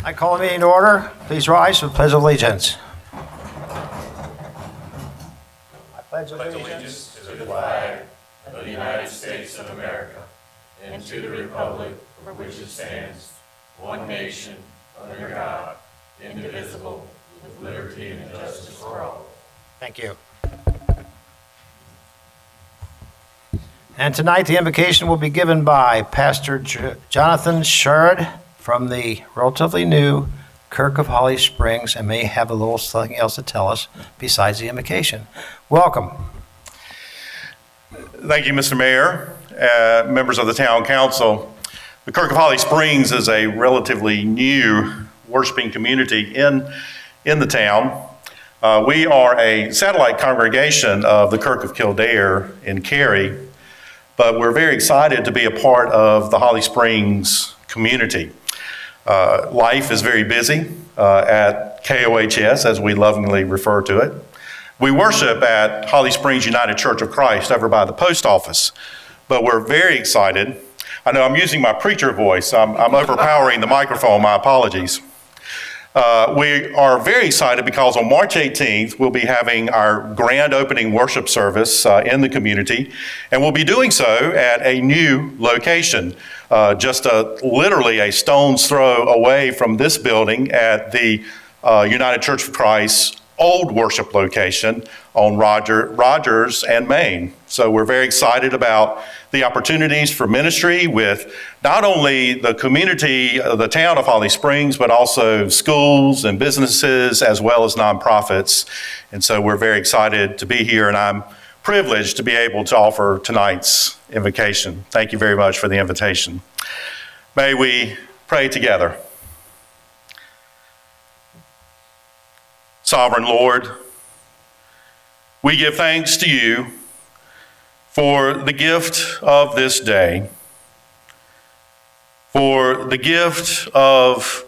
I call the meeting to order. Please rise for the Pledge of Allegiance. I pledge allegiance to the flag of the United States of America and to the republic for which it stands, one nation, under God, indivisible, with liberty and justice for all. Thank you. And tonight the invocation will be given by Pastor Jonathan Sherrod from the relatively new Kirk of Holly Springs, and may have a little something else to tell us besides the invocation. Welcome. Thank you, Mr. Mayor, members of the Town Council. The Kirk of Holly Springs is a relatively new worshiping community in the town. We are a satellite congregation of the Kirk of Kildare in Cary, but we're very excited to be a part of the Holly Springs community. Life is very busy at KOHS, as we lovingly refer to it. We worship at Holly Springs United Church of Christ over by the post office, but we're very excited. I know I'm using my preacher voice. I'm overpowering the microphone. My apologies. We are very excited because on March 18th, we'll be having our grand opening worship service in the community, and we'll be doing so at a new location, just literally a stone's throw away from this building at the United Church of Christ old worship location on Rogers and Main. So we're very excited about the opportunities for ministry with not only the community, the town of Holly Springs, but also schools and businesses as well as nonprofits. And so we're very excited to be here, and I'm privileged to be able to offer tonight's invocation. Thank you very much for the invitation. May we pray together. Sovereign Lord, we give thanks to you for the gift of this day, for the gift of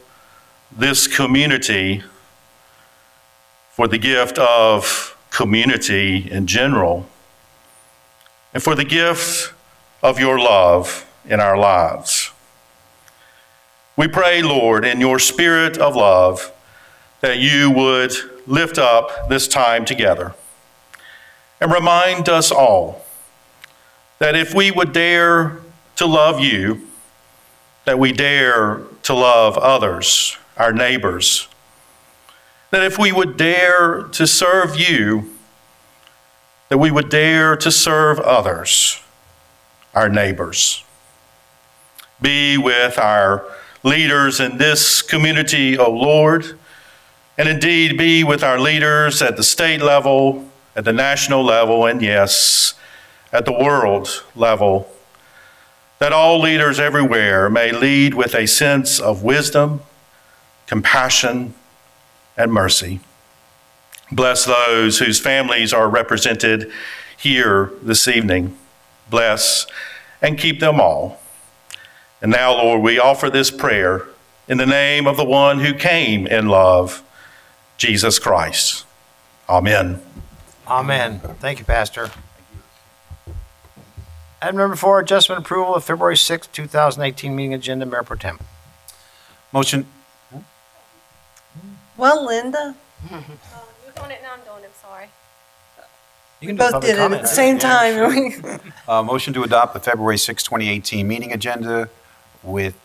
this community, for the gift of community in general, and for the gift of your love in our lives. We pray, Lord, in your spirit of love, that you would lift up this time together and remind us all that if we would dare to love you, that we dare to love others, our neighbors, that if we would dare to serve you, that we would dare to serve others, our neighbors. Be with our leaders in this community, O Lord, and indeed be with our leaders at the state level, at the national level, and yes, at the world level, that all leaders everywhere may lead with a sense of wisdom, compassion, and mercy. Bless those whose families are represented here this evening. Bless and keep them all. And now, Lord, we offer this prayer in the name of the one who came in love, Jesus Christ. Amen. Amen. Thank you, Pastor. Item number 4, adjustment approval of February 6, 2018 meeting agenda, Mayor Pro Tem. Motion. Well, Linda, You're doing it now, I'm doing it, sorry. You can do both public did it at comment. the same time. Motion to adopt the February 6, 2018 meeting agenda with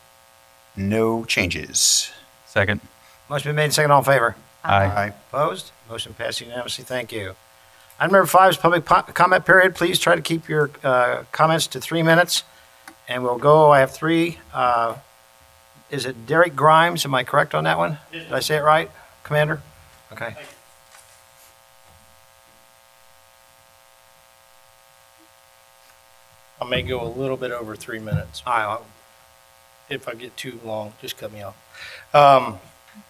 no changes. Second. Motion been made, second, all in favor? Aye. Opposed? Motion passed unanimously. Thank you. Item number 5 is public comment period. Please try to keep your comments to 3 minutes. And we'll go, I have 3. Is it Derek Grimes? Am I correct on that one? Did I say it right, Commander? Okay. I may go a little bit over 3 minutes. All right. If I get too long, just cut me off.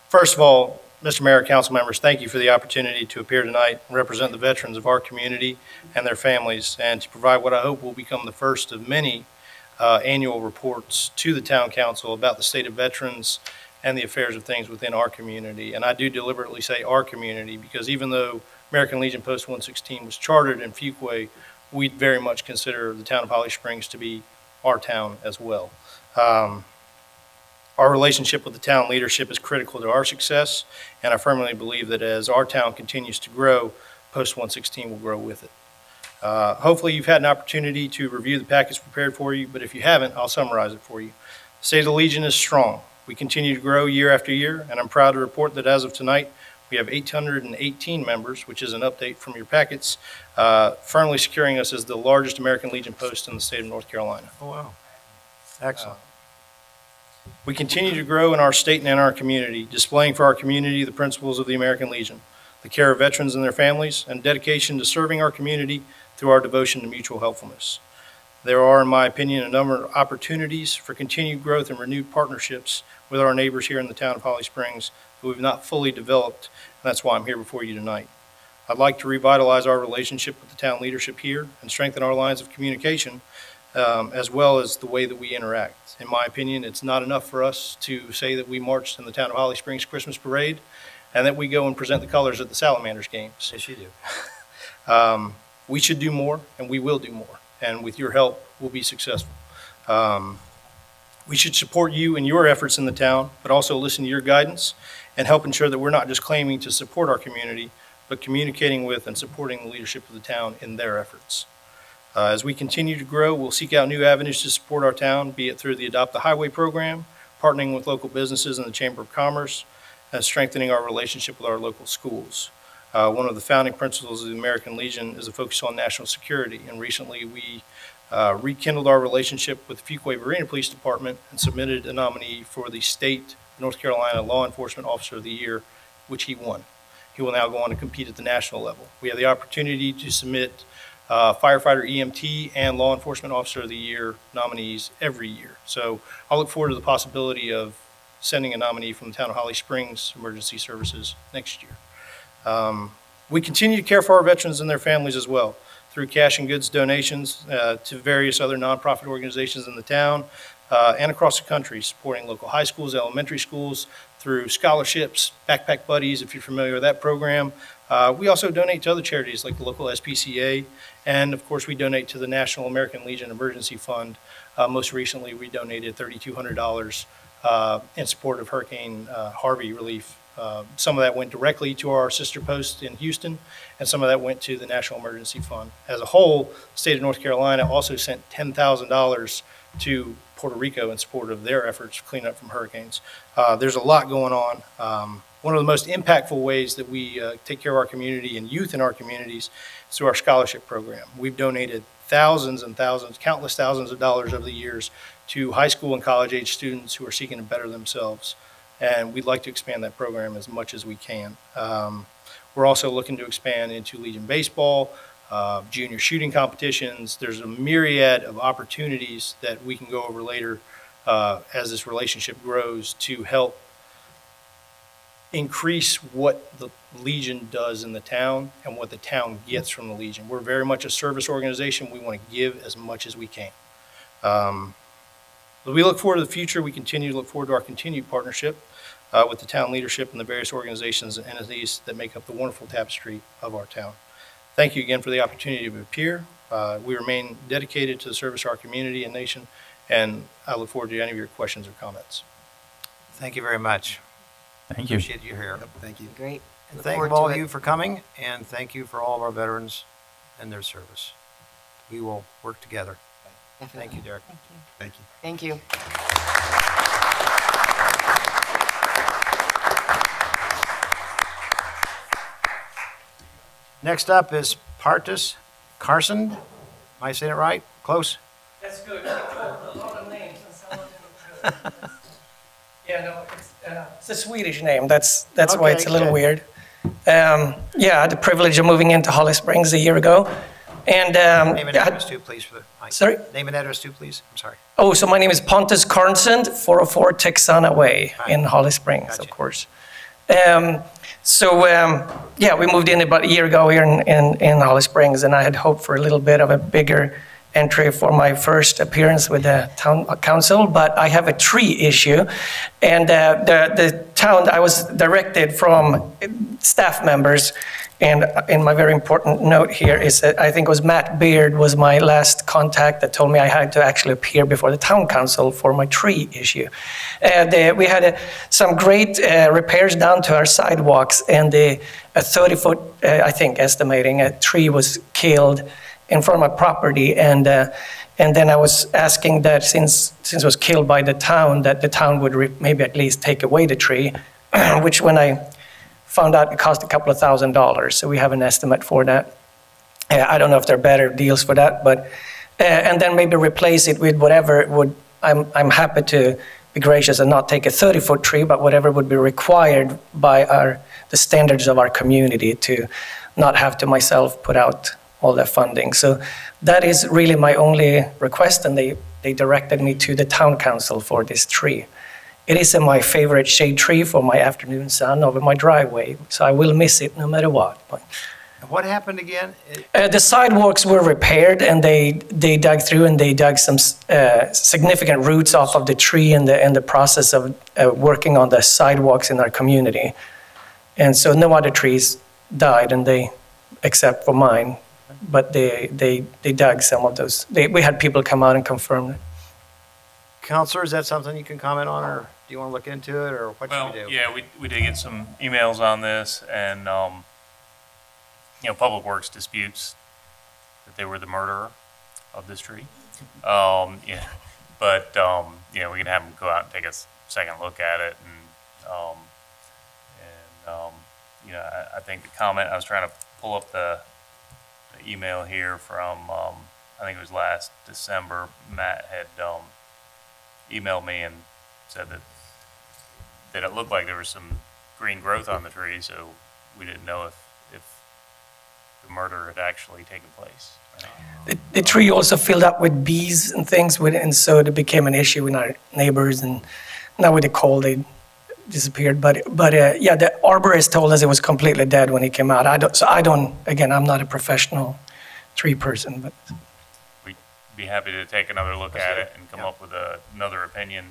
First of all, Mr. Mayor, council members, thank you for the opportunity to appear tonight and represent the veterans of our community and their families, and to provide what I hope will become the first of many annual reports to the town council about the state of veterans and the affairs of things within our community. And I do deliberately say our community because even though American Legion Post 116 was chartered in Fuquay, we very much consider the town of Holly Springs to be our town as well. Our relationship with the town leadership is critical to our success, and I firmly believe that as our town continues to grow, Post 116 will grow with it. Hopefully you've had an opportunity to review the package prepared for you, but if you haven't, I'll summarize it for you. The State of the Legion is strong. We continue to grow year after year, and I'm proud to report that as of tonight, we have 818 members, which is an update from your packets, firmly securing us as the largest American Legion post in the state of North Carolina. Oh, wow. Excellent. We continue to grow in our state and in our community, displaying for our community the principles of the American Legion, the care of veterans and their families, and dedication to serving our community through our devotion to mutual helpfulness. There are, in my opinion, a number of opportunities for continued growth and renewed partnerships with our neighbors here in the town of Holly Springs that we've not fully developed, and that's why I'm here before you tonight. I'd like to revitalize our relationship with the town leadership here and strengthen our lines of communication, as well as the way that we interact. In my opinion, it's not enough for us to say that we marched in the town of Holly Springs Christmas parade and that we go and present the colors at the Salamanders games. Yes, you do. We should do more, and we will do more. And with your help, we'll be successful. We should support you in your efforts in the town, but also listen to your guidance and help ensure that we're not just claiming to support our community, but communicating with and supporting the leadership of the town in their efforts. As we continue to grow, we'll seek out new avenues to support our town, be it through the Adopt the Highway program, partnering with local businesses and the Chamber of Commerce, and strengthening our relationship with our local schools. One of the founding principles of the American Legion is a focus on national security, and recently we rekindled our relationship with the Fuquay-Varina Police Department and submitted a nominee for the State North Carolina Law Enforcement Officer of the Year, which he won. He will now go on to compete at the national level. We have the opportunity to submit firefighter, EMT, and Law Enforcement Officer of the Year nominees every year. So I look forward to the possibility of sending a nominee from the town of Holly Springs Emergency Services next year. We continue to care for our veterans and their families as well through cash and goods donations to various other nonprofit organizations in the town and across the country, supporting local high schools, elementary schools, through scholarships, Backpack Buddies, if you're familiar with that program. We also donate to other charities like the local SPCA, and of course we donate to the National American Legion Emergency Fund. Most recently we donated $3,200 in support of Hurricane Harvey relief. Some of that went directly to our sister post in Houston, and some of that went to the National Emergency Fund. As a whole, the state of North Carolina also sent $10,000 to Puerto Rico in support of their efforts to clean up from hurricanes. There's a lot going on. One of the most impactful ways that we take care of our community and youth in our communities is through our scholarship program. We've donated thousands and thousands, countless thousands of dollars over the years to high school and college age students who are seeking to better themselves. And we'd like to expand that program as much as we can. We're also looking to expand into Legion baseball, junior shooting competitions. There's a myriad of opportunities that we can go over later as this relationship grows to help increase what the Legion does in the town and what the town gets from the Legion. We're very much a service organization. We want to give as much as we can. As we look forward to the future, we continue to look forward to our continued partnership with the town leadership and the various organizations and entities that make up the wonderful tapestry of our town. Thank you again for the opportunity to appear. We remain dedicated to the service of our community and nation, and I look forward to any of your questions or comments. Thank you very much. Thank you. Appreciate you here. Thank you. Great. And Look thank forward all to of it. you for coming, and thank you for all of our veterans and their service. We will work together. Definitely. Thank you, Derek. Thank you. Thank you. Thank you. Next up is Partis Carson. Am I saying it right? Close? That's good. A lot of names and some of them. Yeah, no, it's a Swedish name. That's why it's a little Okay, weird. Yeah, I had the privilege of moving into Holly Springs a year ago, and Name and yeah, address too, please. For the mic. sorry. Name and address too, please. I'm sorry. Oh, so my name is Pontus Carnsund, 404 Texana Way in Holly Springs, Gotcha. of course. Yeah, we moved in about a year ago here in Holly Springs, and I had hoped for a little bit of a bigger entry for my first appearance with the town council, but I have a tree issue, and the town, I was directed from staff members And in my very important note here is that I think it was Matt Beard was my last contact that told me I had to actually appear before the town council for my tree issue. We had some great repairs done to our sidewalks, and a 30-foot, I think, estimating, a tree was killed in front of my property. And then I was asking that since it was killed by the town, that the town would maybe at least take away the tree, which when I found out it cost a couple of $1,000s, so we have an estimate for that. I don't know if there are better deals for that, but and then maybe replace it with whatever would. I'm happy to be gracious and not take a 30-foot tree, but whatever would be required by the standards of our community to not have to myself put out all the funding. So that is really my only request, and they directed me to the town council for this tree. It is my favorite shade tree for my afternoon sun over my driveway, so I will miss it no matter what. But What happened again? the sidewalks were repaired, and they dug through and they dug some significant roots off of the tree in the process of working on the sidewalks in our community. And so no other trees died, except for mine, but they dug some of those. We had people come out and confirm it. Counselor, is that something you can comment on, or do you want to look into it, or what should we do? Yeah, we did get some emails on this, and, Public Works disputes that they were the murderer of this tree. Yeah, but, we can have them go out and take a second look at it, I think the comment, I was trying to pull up the email here from, I think it was last December. Matt had, emailed me and said that it looked like there was some green growth on the tree, so we didn't know if the murder had actually taken place. The tree also filled up with bees and things, and so it became an issue with our neighbors. And now with the cold, they disappeared. But yeah, the arborist told us it was completely dead when he came out. Again, I'm not a professional tree person, but. We'd be happy to take another look at it and come up with another opinion.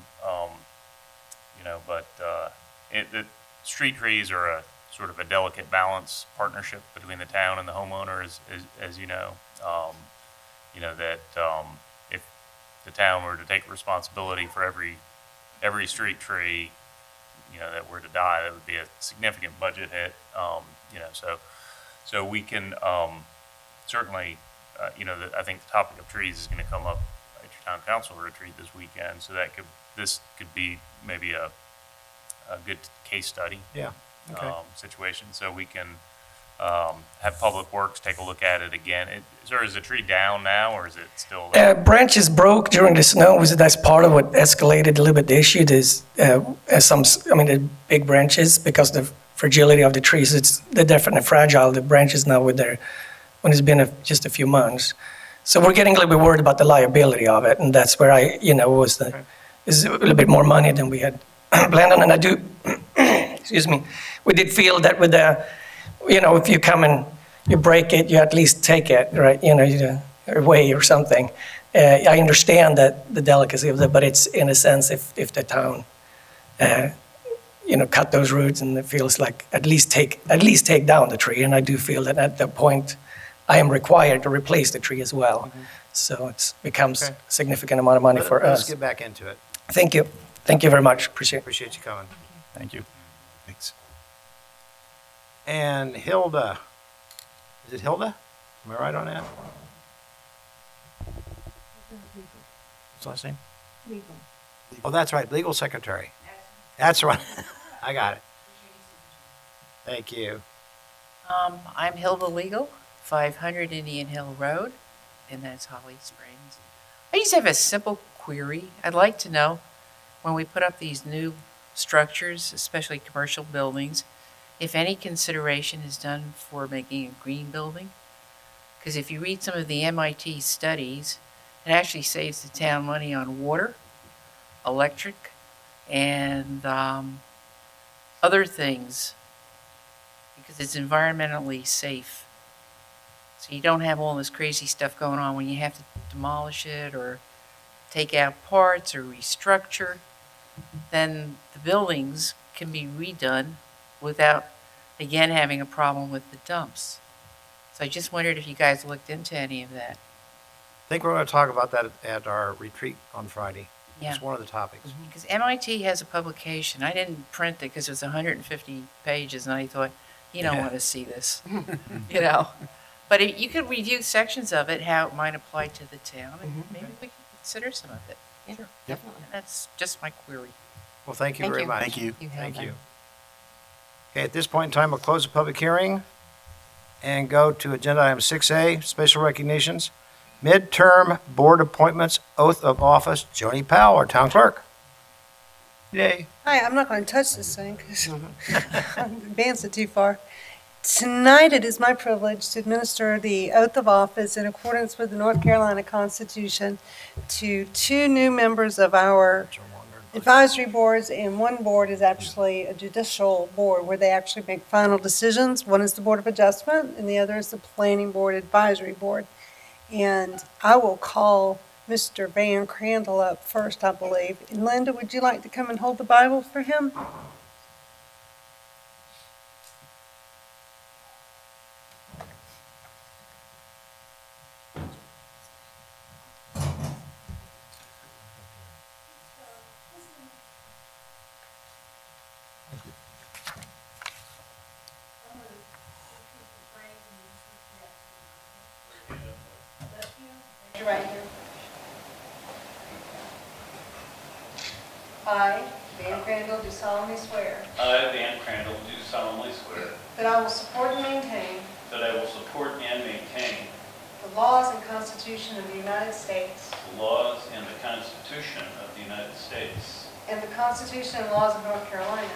The street trees are a sort of a delicate balance partnership between the town and the homeowner, as you know. If the town were to take responsibility for every street tree, that were to die, that would be a significant budget hit. So we can certainly, I think the topic of trees is going to come up at your town council retreat this weekend. So this could be maybe a good case study. Yeah. Okay. Situation. So we can have Public Works take a look at it again. Is the tree down now, or is it still there? Branches broke during the snow. That's part of what escalated a little bit the issue. There's the big branches, because of the fragility of the trees, they're definitely fragile. The branches now when it's been just a few months. So we're getting a little bit worried about the liability of it, and that's where is a little bit more money than we had planned on. And I do, excuse me, we did feel that with the, if you come and you break it, you at least take it, right? Away or something. I understand that the delicacy of it, but it's in a sense, if the town, cut those roots, and it feels like at least take down the tree. And I do feel that at that point, I am required to replace the tree as well. Mm-hmm. So it becomes a significant amount of money for us. Let's get back into it. Thank you. Thank you very much. Appreciate you coming. Thank you. Thanks. And Hilda, is it Hilda? Am I right on that? What's the last name? Legal. Oh, that's right, legal secretary. That's right. I got it. Thank you. I'm Hilda Legal, 500 Indian Hill Road, and that's Holly Springs. I just have a simple query. I'd like to know, when we put up these new structures, especially commercial buildings, if any consideration is done for making a green building. Because if you read some of the MIT studies, it actually saves the town money on water, electric, and other things, because it's environmentally safe. So you don't have all this crazy stuff going on when you have to demolish it or take out parts or restructure. Then the buildings can be redone without again having a problem with the dumps. So I just wondered if you guys looked into any of that. I think we're going to talk about that at our retreat on Friday. Yeah. It's one of the topics. Because MIT has a publication. I didn't print it because it was 150 pages, and I thought, you don't want to see this, you know. But you could review sections of it, how it might apply to the town, and maybe we could consider some of it. Sure, Yep. definitely. That's just my query. Well, thank you Thank very you. much. Thank you. Thank you. Okay, at this point in time, we'll close the public hearing and go to agenda item 6A, special recognitions. Midterm board appointments, oath of office, Joni Powell, our town clerk. Yay. Hi, I'm not going to touch this thing because I'm advanced it too far. Tonight, it is my privilege to administer the oath of office in accordance with the North Carolina Constitution to two new members of our advisory boards, and one board is actually a judicial board where they actually make final decisions. One is the Board of Adjustment, and the other is the Planning Board Advisory Board. And I will call Mr. Van Crandall up first, I believe. And Linda, would you like to come and hold the Bible for him? Right here. I, Van Crandall, do solemnly swear I, Van Crandall, do solemnly swear that I will support and maintain that I will support and maintain the laws and Constitution of the United States the laws and the Constitution of the United States, and the Constitution and laws of North Carolina,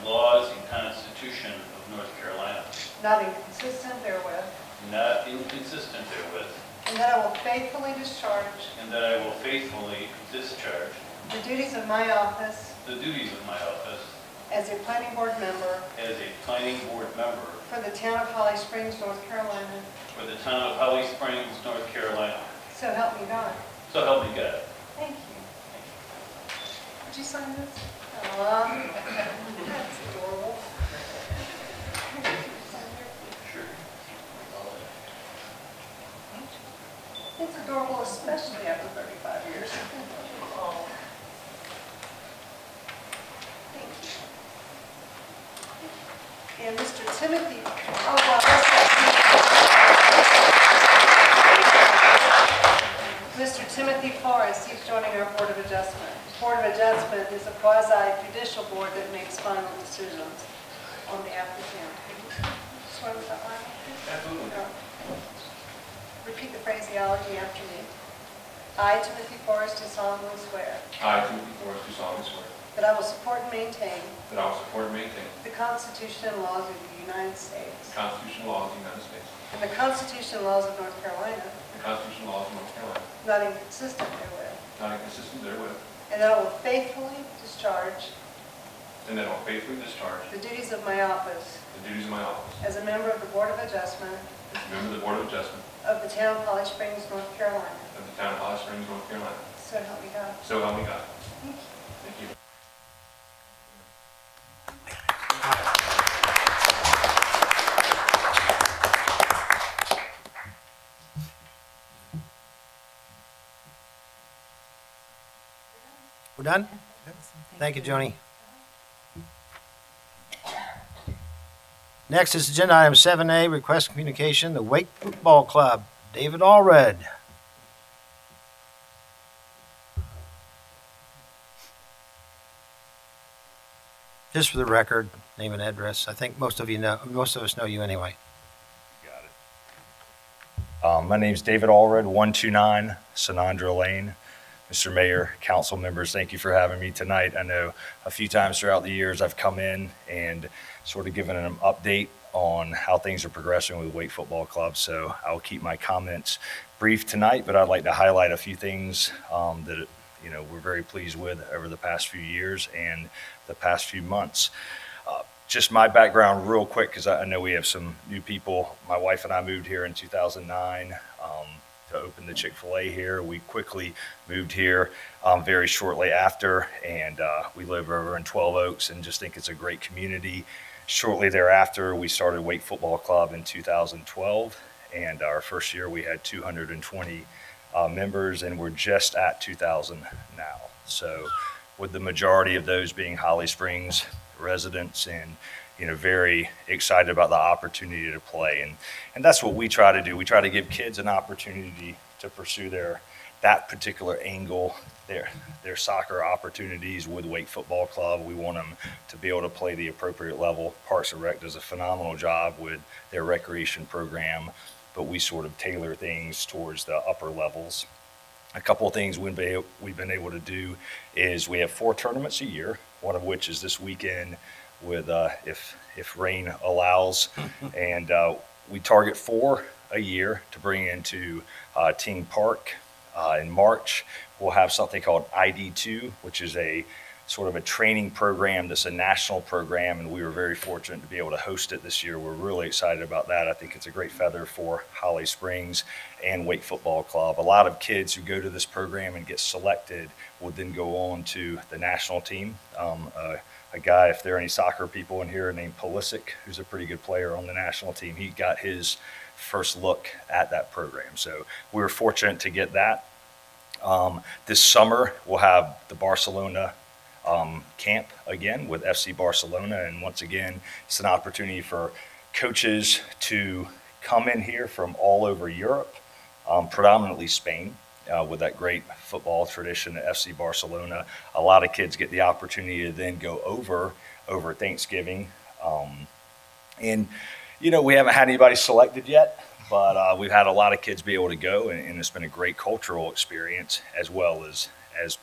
the laws and Constitution of North Carolina, not inconsistent therewith, not inconsistent therewith, and that I will faithfully discharge and that I will faithfully discharge the duties of my office the duties of my office as a planning board member as a planning board member for the town of Holly Springs, North Carolina. for the town of Holly Springs, North Carolina. So help me God. So help me God. Thank you. Would you sign this? That's adorable. Sure. It's adorable, especially after 35 years. Thank you. And Mr. Timothy, oh, well, Mr. Timothy Forrest, he's joining our Board of Adjustment. Board of Adjustment is a quasi-judicial board that makes final decisions on the applicant. Swear with that line? Absolutely. Repeat the phraseology after me. I, Timothy Forrest, do solemnly swear I, Timothy Forrest, do solemnly swear that I will support and maintain that I will support and maintain the Constitution and laws of the United States the Constitution and laws of the United States, and the Constitution and laws of North Carolina, the Constitution and laws of North Carolina, not inconsistent therewith, not inconsistent therewith, and that I will faithfully discharge and that I will faithfully discharge the duties of my office the duties of my office as a member of the Board of Adjustment as a member of the Board of Adjustment of the town of Holly Springs, North Carolina. of the town of Holly Springs, North Carolina. So help me God. So help me God. Thank you. Thank you. We're done? Thank you, Joni. Next is agenda item 7A, request communication, the Wake Football Club, David Allred. Just for the record, name and address. I think most of us know you anyway. My name's David Allred, 129 Sanandra Lane. Mr. Mayor, council members, thank you for having me tonight. I know a few times throughout the years I've come in and sort of given an update on how things are progressing with Wake Football Club. So I'll keep my comments brief tonight, but I'd like to highlight a few things that we're very pleased with over the past few years and the past few months. Just my background real quick, because I know we have some new people. My wife and I moved here in 2009 to open the Chick-fil-A here. We quickly moved here very shortly after, and we live over in 12 Oaks and just think it's a great community. shortly thereafter, we started Wake Football Club in 2012, and our first year we had 220 members, and we're just at 2,000 now. So with the majority of those being Holly Springs residents, and very excited about the opportunity to play. And that's what we try to do. We try to give kids an opportunity to pursue that particular angle, their soccer opportunities with Wake Football Club. We want them to be able to play the appropriate level. Parks and Rec does a phenomenal job with their recreation program, but we sort of tailor things towards the upper levels. A couple of things we've been able to do is we have 4 tournaments a year, one of which is this weekend with, if rain allows, and we target 4 a year to bring into Ting Park. In March, we'll have something called ID2, which is a sort of a training program that's a national program, and we were very fortunate to be able to host it this year. We're really excited about that. I think it's a great feather for Holly Springs and Wake Football Club. A lot of kids who go to this program and get selected will then go on to the national team. A guy, if there are any soccer people in here, named Pulisic, who's a pretty good player on the national team, he got his first look at that program. So we were fortunate to get that. This summer, we'll have the Barcelona camp again with FC Barcelona. And once again, it's an opportunity for coaches to come in here from all over Europe, predominantly Spain, with that great football tradition at FC Barcelona. A lot of kids get the opportunity to then go over Thanksgiving. And we haven't had anybody selected yet, but we've had a lot of kids be able to go, and it's been a great cultural experience as well as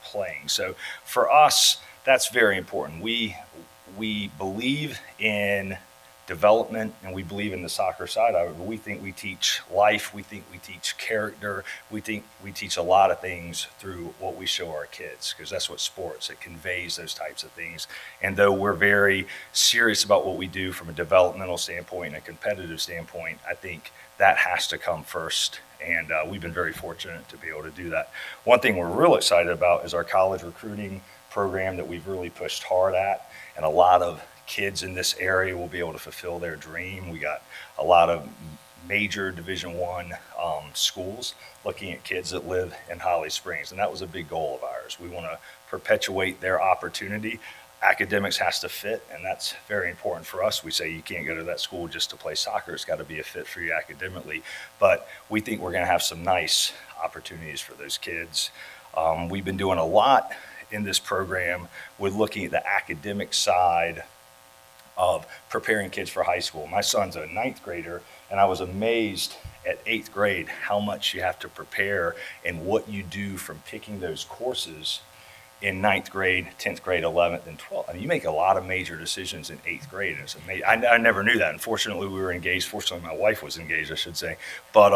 playing. So for us, that's very important. We believe in development, and we believe in the soccer side of it. We think we teach life. We think we teach character. We think we teach a lot of things through what we show our kids, because that's what sports, it conveys those types of things. And though we're very serious about what we do from a developmental standpoint and a competitive standpoint, I think that has to come first. And we've been very fortunate to be able to do that. One thing we're real excited about is our college recruiting program that we've really pushed hard at, and a lot of kids in this area will be able to fulfill their dream. We got a lot of major Division I schools looking at kids that live in Holly Springs, and that was a big goal of ours. We want to perpetuate their opportunity. Academics has to fit, and that's very important for us. We say you can't go to that school just to play soccer. It's got to be a fit for you academically, but we think we're going to have some nice opportunities for those kids. We've been doing a lot in this program with looking at the academic side of preparing kids for high school. My son's a 9th grader, and I was amazed at 8th grade how much you have to prepare and what you do from picking those courses in 9th grade, 10th grade, 11th, and 12th. I mean, you make a lot of major decisions in 8th grade. It's amazing. I never knew that. Unfortunately, we were engaged. Fortunately, my wife was engaged, I should say. But,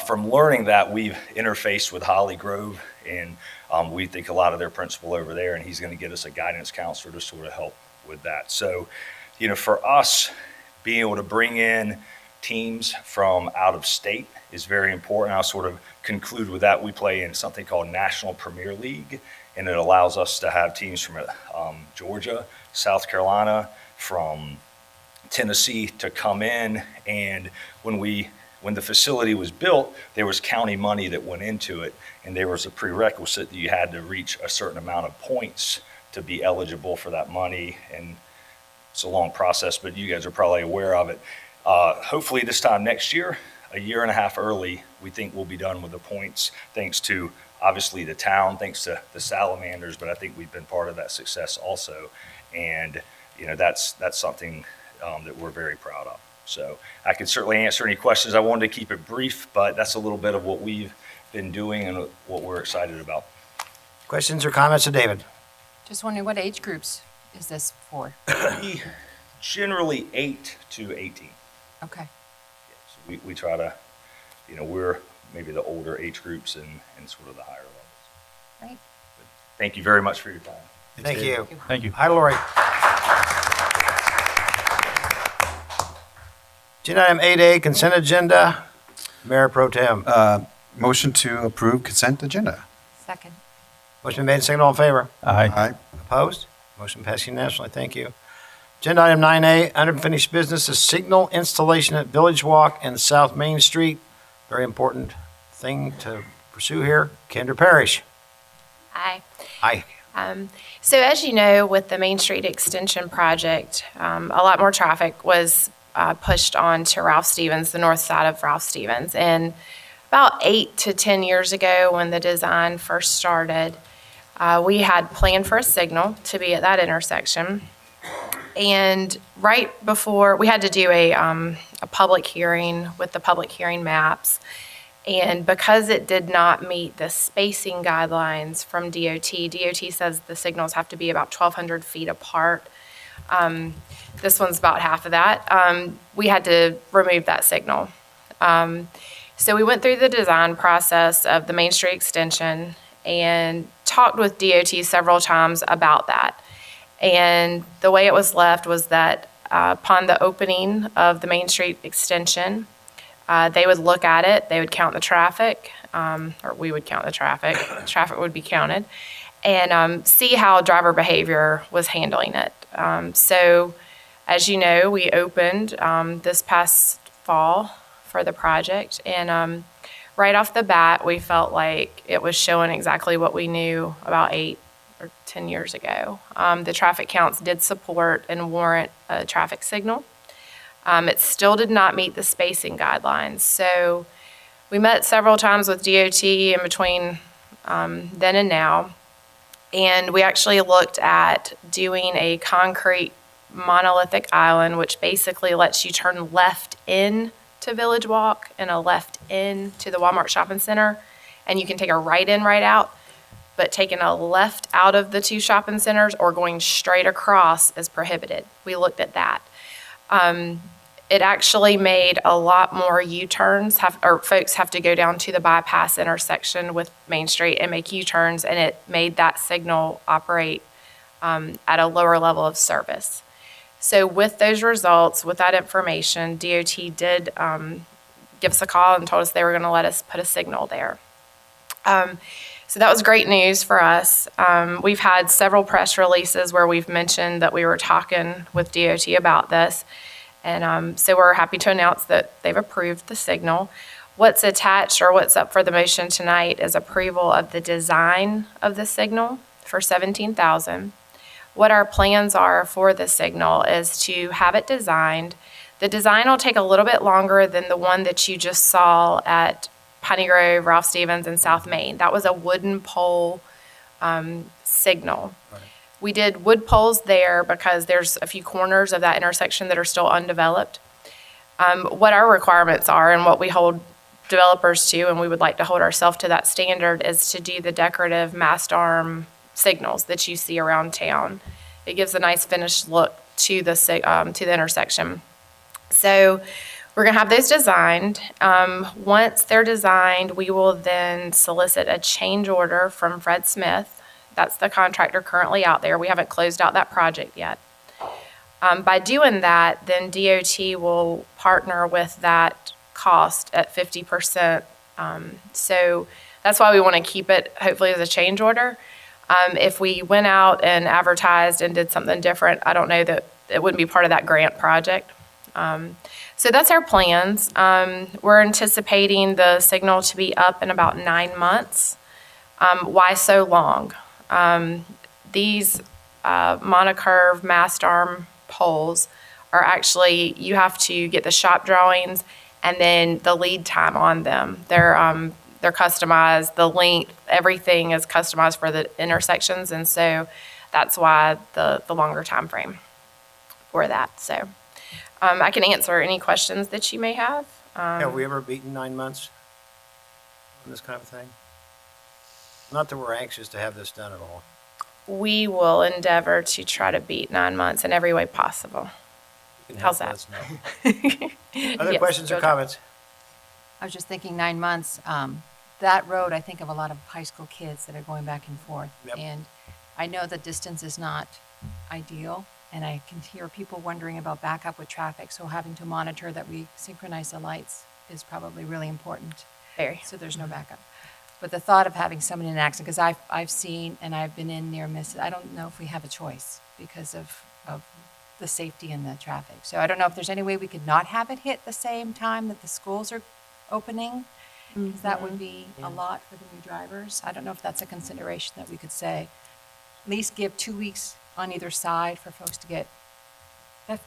from learning that, we've interfaced with Holly Grove, and we think a lot of their principal over there, and he's going to get us a guidance counselor to sort of help with that. So, for us, being able to bring in teams from out of state is very important. I'll sort of conclude with that. We play in something called National Premier League, and it allows us to have teams from Georgia, South Carolina, from Tennessee to come in. And when the facility was built, there was county money that went into it, and there was a prerequisite that you had to reach a certain amount of points to be eligible for that money. And it's a long process, but you guys are probably aware of it. Hopefully this time next year, a year and a half early, we think we'll be done with the points, thanks to obviously the town, thanks to the Salamanders, but I think we've been part of that success also. And that's something that we're very proud of. So I can certainly answer any questions. I wanted to keep it brief, but that's a little bit of what we've been doing and what we're excited about. Questions or comments to David? Just wondering, what age groups is this for? Generally 8 to 18. Okay. Yeah, so we try to, we're maybe the older age groups and sort of the higher levels. Right. Thank you very much for your time. Thank you. Thank you. Hi, Lori. Agenda item 8A, consent agenda. Mayor Pro Tem. Motion to approve consent agenda. Second. Motion made, second, all in favor? Aye. Aye. Opposed? Motion passed unanimously. Thank you. Agenda item 9A, unfinished business is signal installation at Village Walk and South Main Street. Very important thing to pursue here. Kendra Parrish. Hi. Aye. So as you know, with the Main Street Extension project, a lot more traffic was pushed on to Ralph Stevens, the north side of Ralph Stevens. And about 8 to 10 years ago, when the design first started, we had planned for a signal to be at that intersection. And right before, we had to do a public hearing with the public hearing maps. And because it did not meet the spacing guidelines from DOT, DOT says the signals have to be about 1,200 feet apart. This one's about half of that. We had to remove that signal. So we went through the design process of the Main Street extension and talked with DOT several times about that. And the way it was left was that upon the opening of the Main Street extension, they would look at it, they would count the traffic, or we would count the traffic, traffic would be counted, and see how driver behavior was handling it. So, as you know, we opened this past fall for the project, and right off the bat, we felt like it was showing exactly what we knew about 8 or 10 years ago. The traffic counts did support and warrant a traffic signal. It still did not meet the spacing guidelines. So we met several times with DOT in between then and now, and we actually looked at doing a concrete monolithic island, which basically lets you turn left in to Village Walk and a left in to the Walmart Shopping Center, and you can take a right in, right out. But taking a left out of the 2 shopping centers or going straight across is prohibited. We looked at that. It actually made a lot more U-turns, or folks have to go down to the bypass intersection with Main Street and make U-turns, and it made that signal operate at a lower level of service. So with those results, with that information, DOT did give us a call and told us they were going to let us put a signal there. So that was great news for us. We've had several press releases where we've mentioned that we were talking with DOT about this. And so we're happy to announce that they've approved the signal. What's attached or what's up for the motion tonight is approval of the design of the signal for $17,000. What our plans are for the signal is to have it designed. The design will take a little bit longer than the one that you just saw at Piney Grove, Ralph Stevens, and South Main. That was a wooden pole signal. Right. We did wood poles there because there's a few corners of that intersection that are still undeveloped. What our requirements are and what we hold developers to, and we would like to hold ourselves to that standard, is to do the decorative mast arm signals that you see around town. It gives a nice finished look to the intersection. So we're going to have those designed. Once they're designed, we will then solicit a change order from Fred Smith. That's the contractor currently out there. We haven't closed out that project yet. By doing that, then DOT will partner with that cost at 50%. So that's why we want to keep it, hopefully, as a change order. If we went out and advertised and did something different, I don't know that it wouldn't be part of that grant project. So that's our plans. We're anticipating the signal to be up in about 9 months. Why so long? These monocurve mast arm poles are actually, you have to get the shop drawings and then the lead time on them. They're customized, the length, everything is customized for the intersections, and so that's why the longer time frame for that. So I can answer any questions that you may have. Have we ever beaten 9 months on this kind of thing? Not that we're anxious to have this done at all. We will endeavor to try to beat 9 months in every way possible. How's that? Other Yes, questions or go ahead. comments? I was just thinking 9 months. That road, I think of a lot of high school kids that are going back and forth. Yep. And I know the distance is not ideal, and I can hear people wondering about backup with traffic, so having to monitor that we synchronize the lights is probably really important. Very. So there's no backup. But the thought of having someone in an accident, because I've seen and I've been in near misses, I don't know if we have a choice because of the safety and the traffic. So I don't know if there's any way we could not have it hit the same time that the schools are opening, because that would be a lot for the new drivers. I don't know if that's a consideration that we could say. At least give 2 weeks on either side for folks to get,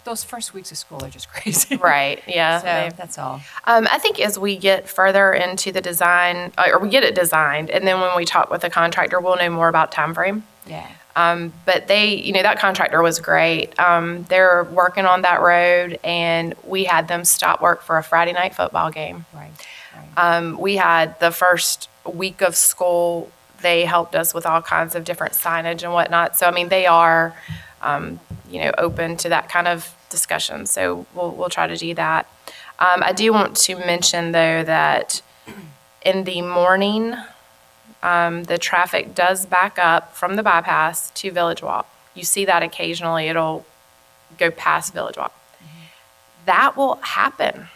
those first weeks of school are just crazy. Right, yeah. So that's all. I think as we get further into the design, or we get it designed, and then when we talk with the contractor, we'll know more about timeframe. Yeah. But they, that contractor was great. They're working on that road, and we had them stop work for a Friday night football game. Right. We had the first week of school, they helped us with all kinds of different signage and whatnot. So, I mean, they are, open to that kind of discussion. So we'll try to do that. I do want to mention, though, that in the morning, the traffic does back up from the bypass to Village Walk. You see that occasionally. It'll go past Village Walk. That will happen.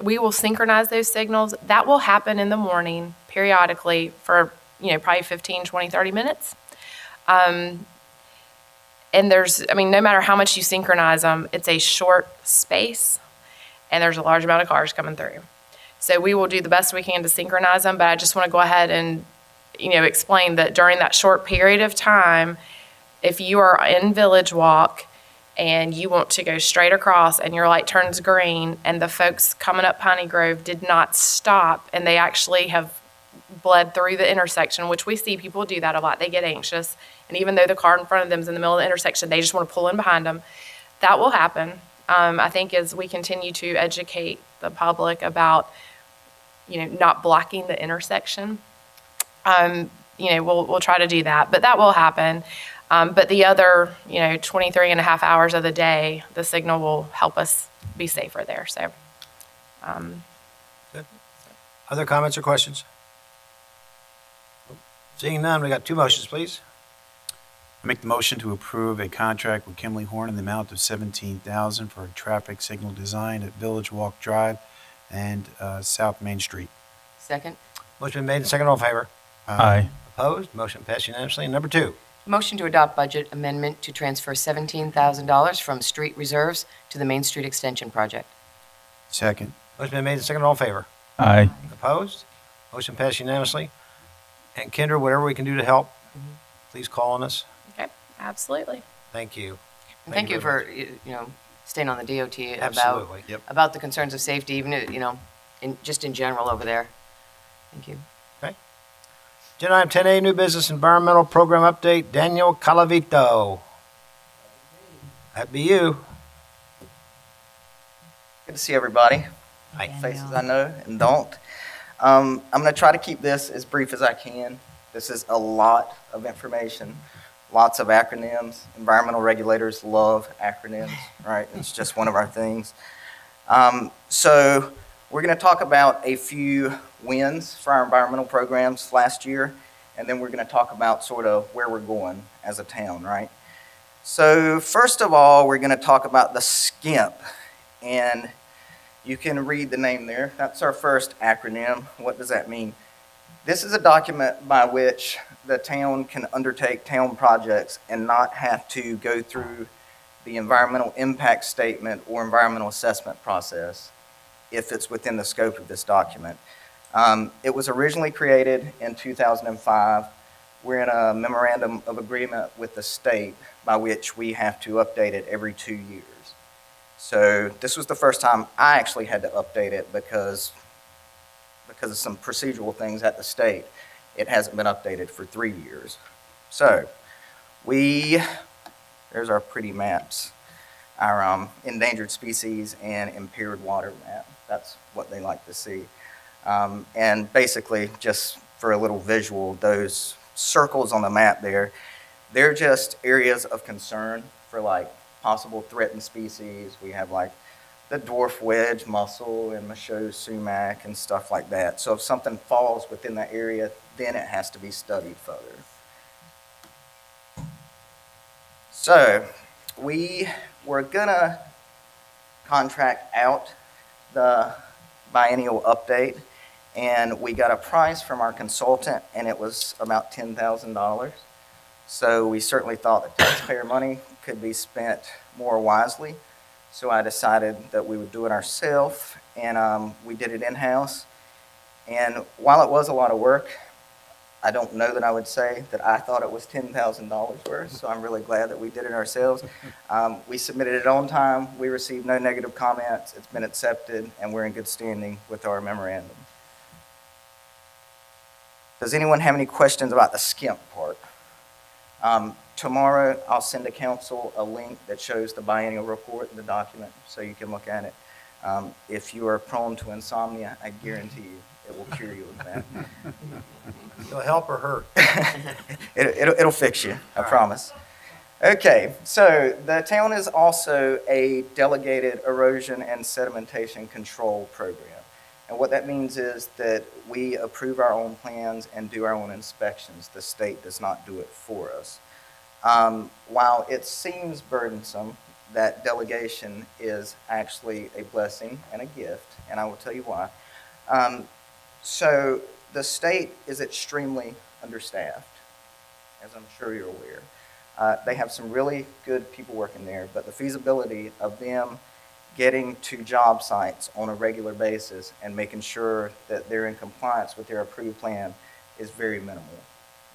We will synchronize those signals. That will happen in the morning periodically for, probably 15, 20, 30 minutes. And no matter how much you synchronize them, it's a short space and there's a large amount of cars coming through. So we will do the best we can to synchronize them, but I just want to go ahead and, explain that during that short period of time, if you are in Village Walk and you want to go straight across and your light turns green and the folks coming up Piney Grove did not stop and they actually have bled through the intersection, which we see people do that a lot. They get anxious. And even though the car in front of them is in the middle of the intersection, they just want to pull in behind them. That will happen. I think as we continue to educate the public about, not blocking the intersection, we'll try to do that. But that will happen. But the other, 23 and a half hours of the day, the signal will help us be safer there. So, Good. Other comments or questions? Seeing none, we got two motions, please. I make the motion to approve a contract with Kimley Horn in the amount of $17,000 for traffic signal design at Village Walk Drive and South Main Street. Second. Motion been made and seconded. All in favor? Aye. Opposed? Motion passed unanimously. Number two. Motion to adopt budget amendment to transfer $17,000 from street reserves to the Main Street Extension Project. Second. Motion been made and seconded. All in favor? Aye. Opposed? Motion passed unanimously. And Kendra, whatever we can do to help, please call on us. okay, absolutely. Thank you. And thank you for, very staying on the DOT Absolutely. Yep. about the concerns of safety, even, just in general over there. Thank you. Okay. Agenda item 10A, new business environmental program update. Daniel Calavito. That'd be you. Good to see everybody. Hi. Faces I know and don't. I'm going to try to keep this as brief as I can. This is a lot of information, lots of acronyms. Environmental regulators love acronyms, right? It's just one of our things. So we're going to talk about a few wins for our environmental programs last year, and then we're going to talk about sort of where we're going as a town, right? So first of all, we're going to talk about the SCIMP, and you can read the name there. That's our first acronym. What does that mean? This is a document by which the town can undertake town projects and not have to go through the environmental impact statement or environmental assessment process if it's within the scope of this document. It was originally created in 2005. We're in a memorandum of agreement with the state by which we have to update it every 2 years. So this was the first time I actually had to update it because of some procedural things at the state. It hasn't been updated for 3 years. So there's our pretty maps, our endangered species and impaired water map. That's what they like to see. And basically, just for a little visual, those circles on the map there, they're just areas of concern for like possible threatened species. We have like the dwarf wedge mussel and Michaud sumac and stuff like that. So if something falls within that area, then it has to be studied further. So we were gonna contract out the biennial update, and we got a price from our consultant, and it was about $10,000. So we certainly thought that taxpayer money could be spent more wisely. So I decided that we would do it ourselves, and we did it in-house. And while it was a lot of work, I don't know that I would say that I thought it was $10,000 worth, so I'm really glad that we did it ourselves. We submitted it on time. We received no negative comments. It's been accepted, and we're in good standing with our memorandum. Does anyone have any questions about the skimp part? Tomorrow, I'll send to council a link that shows the biennial report and the document, so you can look at it. If you are prone to insomnia, I guarantee you it will cure you of that. It'll help or hurt? It'll fix you, I promise. Okay, so the town is also a delegated erosion and sedimentation control program. And what that means is that we approve our own plans and do our own inspections. The state does not do it for us. While it seems burdensome, that delegation is actually a blessing and a gift, and I will tell you why. So the state is extremely understaffed, as I'm sure you're aware. They have some really good people working there, but the feasibility of them getting to job sites on a regular basis and making sure that they're in compliance with their approved plan is very minimal,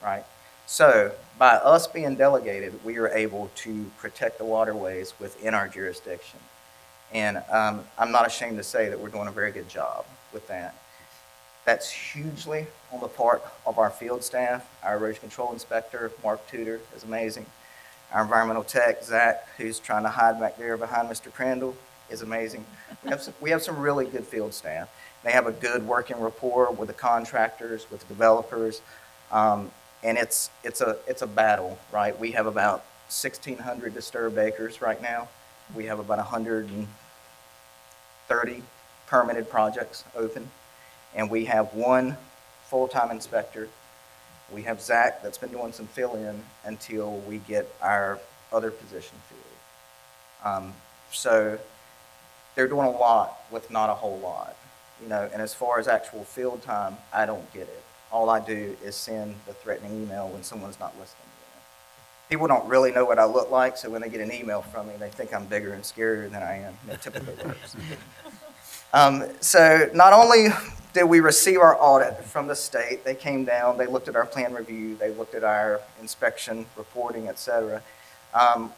right? So by us being delegated, we are able to protect the waterways within our jurisdiction. And I'm not ashamed to say that we're doing a very good job with that. That's hugely on the part of our field staff. Our erosion control inspector, Mark Tudor, is amazing. Our environmental tech, Zach, who's trying to hide back there behind Mr. Crandall, is amazing. We have some really good field staff. They have a good working rapport with the contractors, with the developers, and it's a battle, right? We have about 1,600 disturbed acres right now. We have about 130 permitted projects open, and we have one full-time inspector. We have Zach that's been doing some fill-in until we get our other position filled. So they're doing a lot with not a whole lot, you know, and as far as actual field time, I don't get it. All I do is send the threatening email when someone's not listening to them. People don't really know what I look like, so when they get an email from me, they think I'm bigger and scarier than I am. It typically works. So not only did we receive our audit from the state, they came down, they looked at our plan review, they looked at our inspection, reporting, et cetera.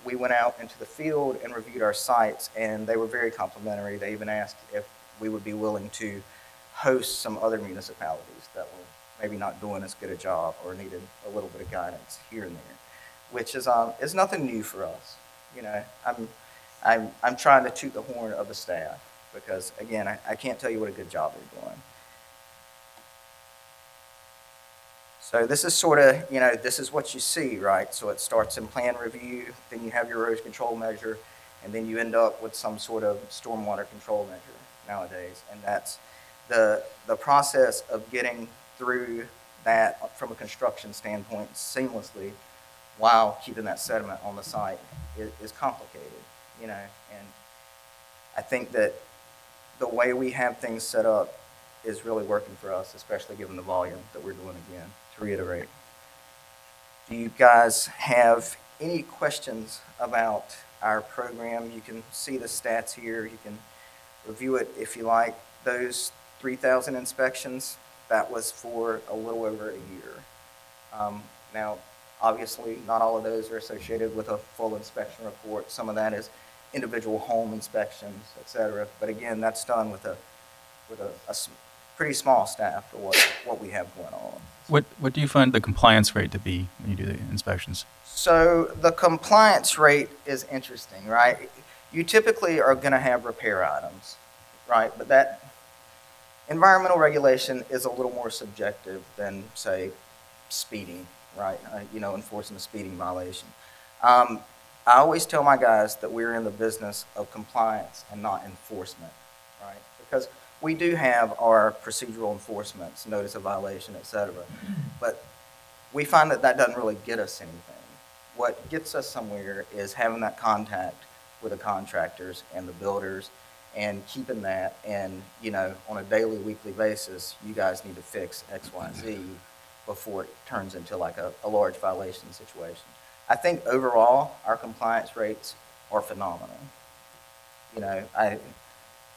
We went out into the field and reviewed our sites, and they were very complimentary. They even asked if we would be willing to host some other municipalities that were maybe not doing as good a job or needed a little bit of guidance here and there, which is nothing new for us. You know, I'm trying to toot the horn of the staff because, again, I can't tell you what a good job they're doing. So this is sort of, you know, this is what you see, right? So it starts in plan review, then you have your erosion control measure, and then you end up with some sort of stormwater control measure nowadays. And that's the process of getting through that from a construction standpoint seamlessly while keeping that sediment on the site is complicated, you know. And I think that the way we have things set up is really working for us, especially given the volume that we're doing again. To reiterate, do you guys have any questions about our program? You can see the stats here. You can review it if you like. Those 3,000 inspections, that was for a little over a year. Now, obviously, not all of those are associated with a full inspection report. Some of that is individual home inspections, et cetera. But again, that's done with a pretty small staff for what we have going on. What do you find the compliance rate to be when you do the inspections? So the compliance rate is interesting, right? You typically are going to have repair items, right? But that environmental regulation is a little more subjective than, say, speeding, right? You know, enforcing a speeding violation. I always tell my guys that we're in the business of compliance and not enforcement, right? Because we do have our procedural enforcements, notice of violation, et cetera, but we find that that doesn't really get us anything. What gets us somewhere is having that contact with the contractors and the builders and keeping that, and, you know, on a daily, weekly basis, you guys need to fix X, Y, Z before it turns into like a large violation situation. I think overall, our compliance rates are phenomenal. You know,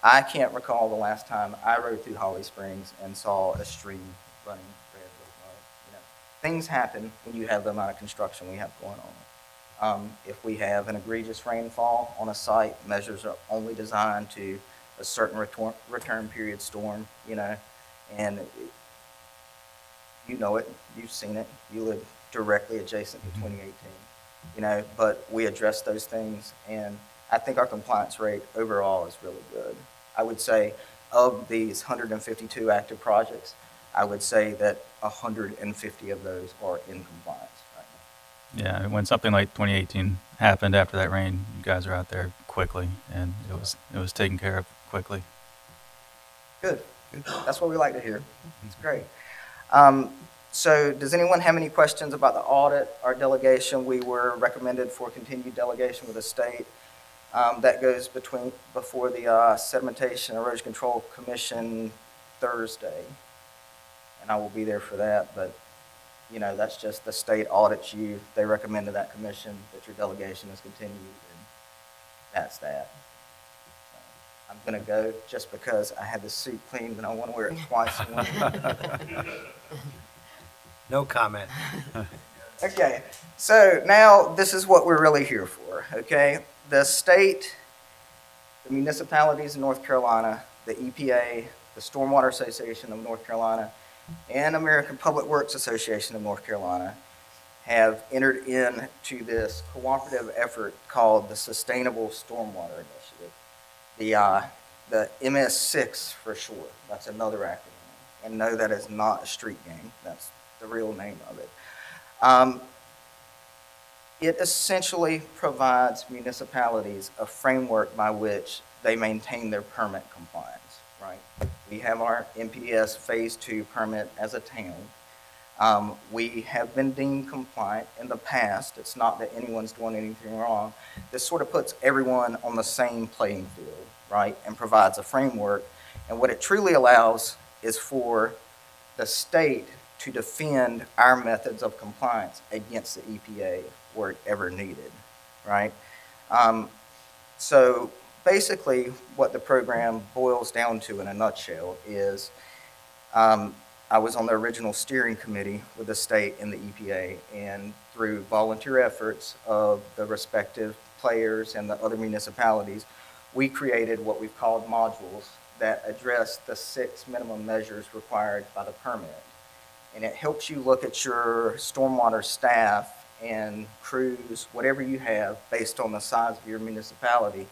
I can't recall the last time I rode through Holly Springs and saw a stream running red with mud. You know, things happen when you have the amount of construction we have going on. If we have an egregious rainfall on a site, measures are only designed to a certain return period storm, you know, and you know it, you've seen it, you live directly adjacent to 2018, you know, but we address those things, and I think our compliance rate overall is really good. I would say of these 152 active projects, I would say that 150 of those are in compliance right now. Yeah, when something like 2018 happened after that rain, you guys are out there quickly, and it was taken care of quickly. Good. That's what we like to hear. It's great. So does anyone have any questions about the audit? Our delegation, we were recommended for continued delegation with the state. That goes before the Sedimentation Erosion Control Commission Thursday. And I will be there for that, but you know, that's just the state audits you. They recommend to that commission that your delegation is continued, and that's that. I'm going to go just because I had the suit cleaned and I want to wear it twice. No comment. Okay, so now this is what we're really here for, okay? The state, the municipalities in North Carolina, the EPA, the Stormwater Association of North Carolina, and American Public Works Association of North Carolina have entered into this cooperative effort called the Sustainable Stormwater Initiative. The MS6 for short, that's another acronym. And no, that is not a street game, that's the real name of it. It essentially provides municipalities a framework by which they maintain their permit compliance, right? We have our NPDES Phase 2 permit as a town. We have been deemed compliant in the past. It's not that anyone's doing anything wrong. This sort of puts everyone on the same playing field, right? And provides a framework. And what it truly allows is for the state to defend our methods of compliance against the EPA wherever needed, right? So basically what the program boils down to in a nutshell is I was on the original steering committee with the state and the EPA, and through volunteer efforts of the respective players and the other municipalities, we created what we've called modules that address the 6 minimum measures required by the permit. And it helps you look at your stormwater staff and crews, whatever you have, based on the size of your municipality.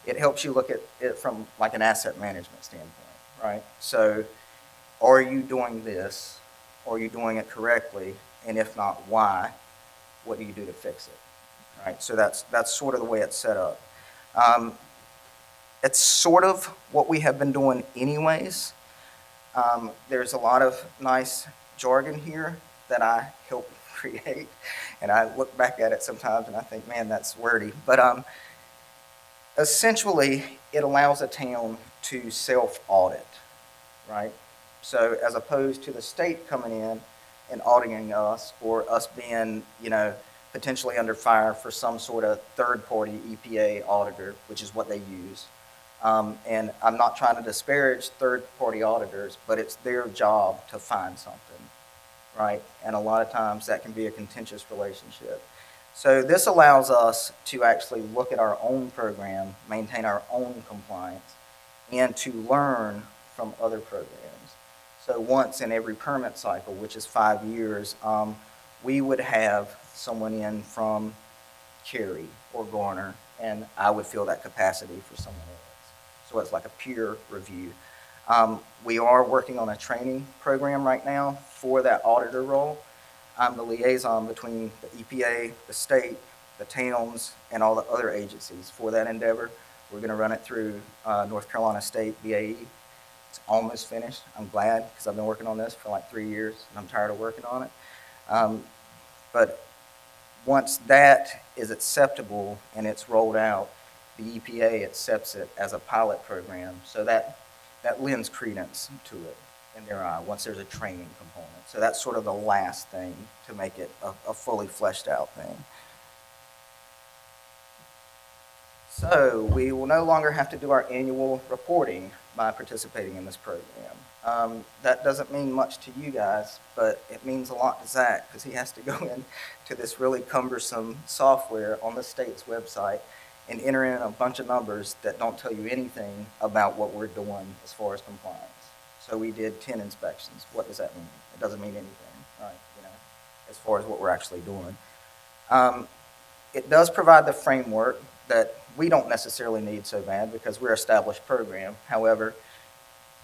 It helps you look at it from like an asset management standpoint, right? So are you doing this? Are you doing it correctly? And if not, why? What do you do to fix it, right? So that's sort of the way it's set up. It's sort of what we have been doing anyways. There's a lot of nice jargon here that I helped create, and I look back at it sometimes and I think, man, that's wordy. But essentially, it allows a town to self-audit, right? So as opposed to the state coming in and auditing us, or us being, you know, potentially under fire for some sort of third-party EPA auditor, which is what they use. And I'm not trying to disparage third-party auditors, but it's their job to find something, right? And a lot of times that can be a contentious relationship. So this allows us to actually look at our own program, maintain our own compliance, and to learn from other programs. So once in every permit cycle, which is 5 years, we would have someone in from Cary or Garner, and I would fill that capacity for someone else. So it's like a peer review. We are working on a training program right now for that auditor role. I'm the liaison between the EPA, the state, the towns, and all the other agencies for that endeavor. We're going to run it through North Carolina State BAE. It's almost finished. I'm glad, because I've been working on this for like 3 years, and I'm tired of working on it. But once that is acceptable and it's rolled out, the EPA accepts it as a pilot program. So that lends credence to it in their eye once there's a training component. So that's sort of the last thing to make it a fully fleshed out thing. So we will no longer have to do our annual reporting by participating in this program. That doesn't mean much to you guys, but it means a lot to Zach because he has to go into this really cumbersome software on the state's website and enter in a bunch of numbers that don't tell you anything about what we're doing as far as compliance. So we did 10 inspections. What does that mean? It doesn't mean anything, right? As far as what we're actually doing. It does provide the framework that we don't necessarily need so bad because we're an established program. However,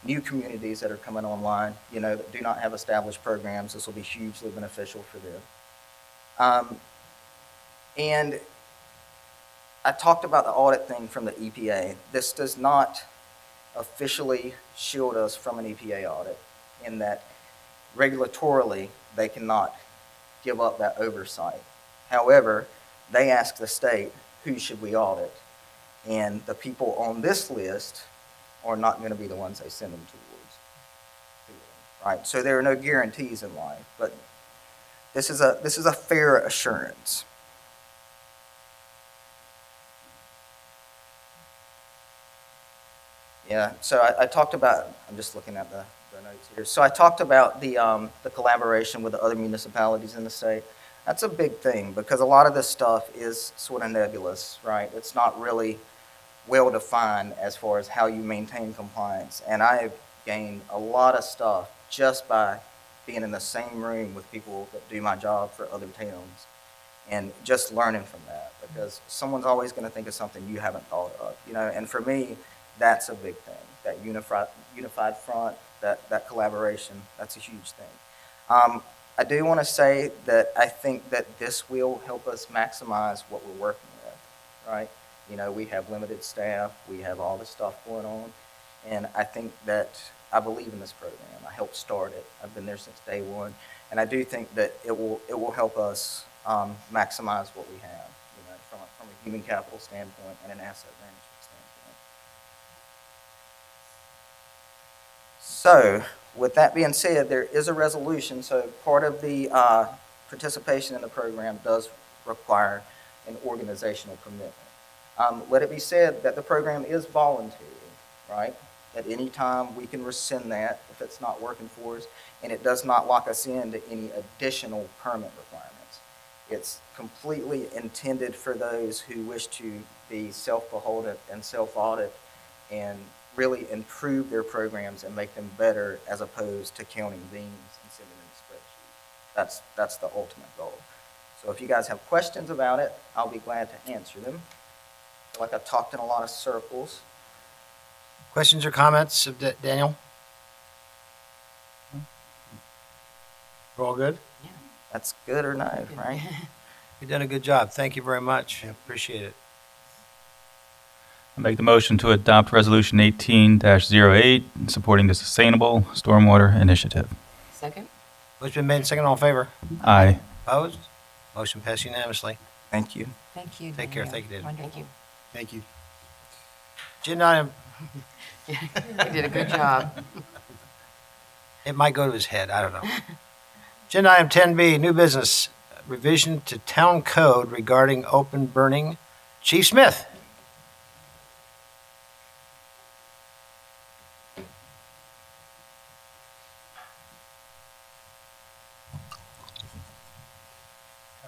new communities that are coming online, that do not have established programs, this will be hugely beneficial for them. And I talked about the audit thing from the EPA. This does not officially shield us from an EPA audit in that regulatorily they cannot give up that oversight. However, they ask the state, who should we audit? And the people on this list are not going to be the ones they send them towards. Right? So there are no guarantees in life, but this is a fair assurance. Yeah, so I talked about, I'm just looking at the notes here. So I talked about the collaboration with the other municipalities in the state. That's a big thing because a lot of this stuff is sort of nebulous, right? It's not really well defined as far as how you maintain compliance. And I have gained a lot of stuff just by being in the same room with people that do my job for other towns and just learning from that because someone's always going to think of something you haven't thought of, and for me, that's a big thing, that unified front, that collaboration, that's a huge thing. I do want to say that I think that this will help us maximize what we're working with, right? We have limited staff, we have all this stuff going on, and I think that I believe in this program. I helped start it. I've been there since day one, and I do think that it will help us maximize what we have, from a human capital standpoint and an asset management standpoint. So, with that being said, there is a resolution. So part of the participation in the program does require an organizational commitment. Let it be said that the program is voluntary, right? At any time, we can rescind that if it's not working for us, and it does not lock us into any additional permit requirements. It's completely intended for those who wish to be self-beholden and self-audit and really improve their programs and make them better as opposed to counting beans and sending them a spreadsheet. That's the ultimate goal. So if you guys have questions about it, I'll be glad to answer them. I feel like I've talked in a lot of circles. Questions or comments of Daniel? We're all good? Yeah. That's good or no, right? You've done a good job. Thank you very much. Appreciate it. I make the motion to adopt Resolution 18-08, supporting the Sustainable Stormwater Initiative. Second? Motion been made, second, all in favor? Aye. Opposed? Motion passed unanimously. Thank you. Thank you. Take care. Thank you, David. Thank you. Thank you. Agenda item, You did a good job. it might go to his head, I don't know. Agenda item 10B, new business, revision to town code regarding open burning. Chief Smith.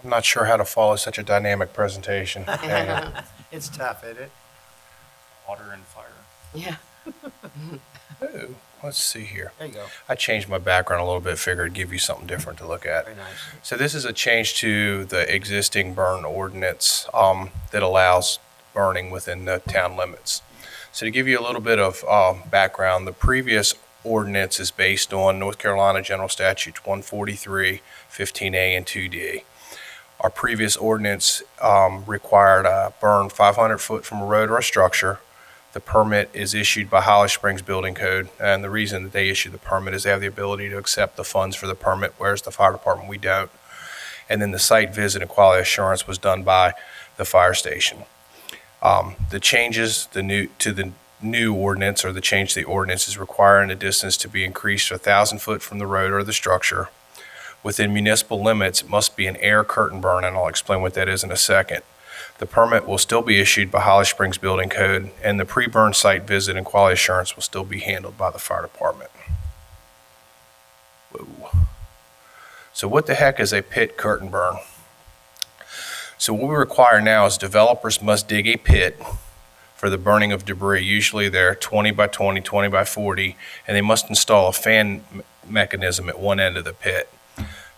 I'm not sure how to follow such a dynamic presentation. It's tough, isn't it? Water and fire. Yeah. Ooh, let's see here. There you go. I changed my background a little bit, figured I'd give you something different to look at. Very nice. So this is a change to the existing burn ordinance that allows burning within the town limits. So to give you a little bit of background, the previous ordinance is based on North Carolina General Statutes 143, 15A, and 2D. Our previous ordinance required a burn 500 foot from a road or a structure. The permit is issued by Holly Springs Building Code, and the reason that they issue the permit is they have the ability to accept the funds for the permit, whereas the fire department, we don't. And then the site visit and quality assurance was done by the fire station. The changes to the new ordinance, or the change to the ordinance, is requiring the distance to be increased to 1,000 foot from the road or the structure. Within municipal limits, it must be an air curtain burn, and I'll explain what that is in a second. The permit will still be issued by Holly Springs Building Code, and the pre-burn site visit and quality assurance will still be handled by the fire department. Whoa. So what the heck is a pit curtain burn? So what we require now is developers must dig a pit for the burning of debris. Usually they're 20 by 20, 20 by 40, and they must install a fan mechanism at one end of the pit.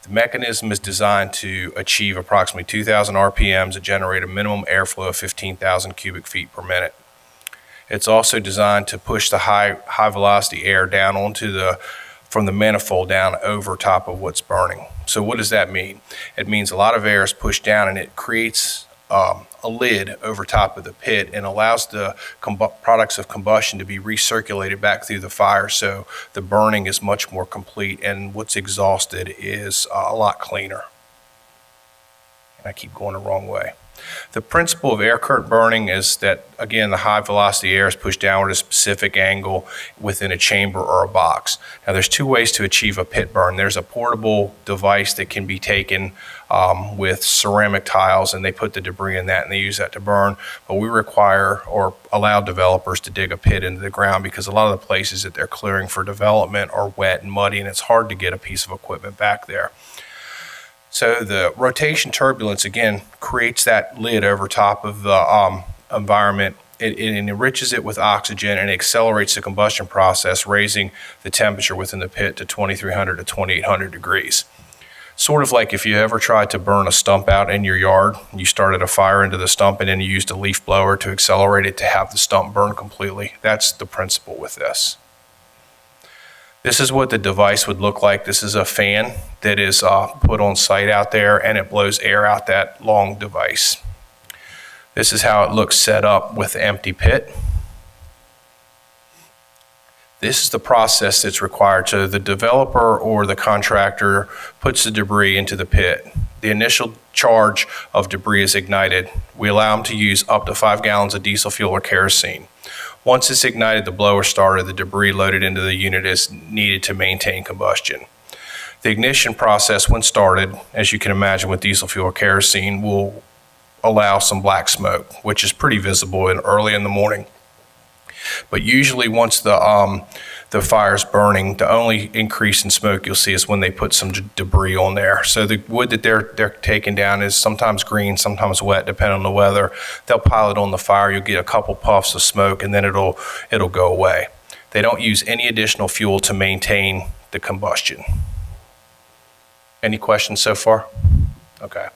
The mechanism is designed to achieve approximately 2,000 RPMs and generate a minimum airflow of 15,000 cubic feet per minute. It's also designed to push the high velocity air down from the manifold down over top of what's burning. So what does that mean? It means a lot of air is pushed down, and it creates a lid over top of the pit and allows the products of combustion to be recirculated back through the fire, so the burning is much more complete and what's exhausted is a lot cleaner. And I keep going the wrong way. The principle of air current burning is that, again, the high velocity air is pushed downward at a specific angle within a chamber or a box. Now, there's two ways to achieve a pit burn. There's a portable device that can be taken with ceramic tiles, and they put the debris in that and they use that to burn. But we require or allow developers to dig a pit into the ground because a lot of the places that they're clearing for development are wet and muddy, and it's hard to get a piece of equipment back there. So the rotation turbulence, again, creates that lid over top of the environment. It enriches it with oxygen and accelerates the combustion process, raising the temperature within the pit to 2,300 to 2,800 degrees. Sort of like if you ever tried to burn a stump out in your yard, you started a fire into the stump and then you used a leaf blower to accelerate it to have the stump burn completely. That's the principle with this. This is what the device would look like. This is a fan that is put on site out there, and it blows air out that long device. This is how it looks set up with the empty pit. This is the process that's required. So the developer or the contractor puts the debris into the pit. The initial charge of debris is ignited. We allow them to use up to 5 gallons of diesel fuel or kerosene. Once it's ignited, the blower started, the debris loaded into the unit is needed to maintain combustion. The ignition process, when started, as you can imagine with diesel fuel or kerosene, will allow some black smoke, which is pretty visible early in the morning. But usually once the fire's burning, the only increase in smoke you'll see is when they put some debris on there. So the wood that they're taking down is sometimes green, sometimes wet, depending on the weather. They'll pile it on the fire. You'll get a couple puffs of smoke, and then it'll go away. They don't use any additional fuel to maintain the combustion. Any questions so far? Okay.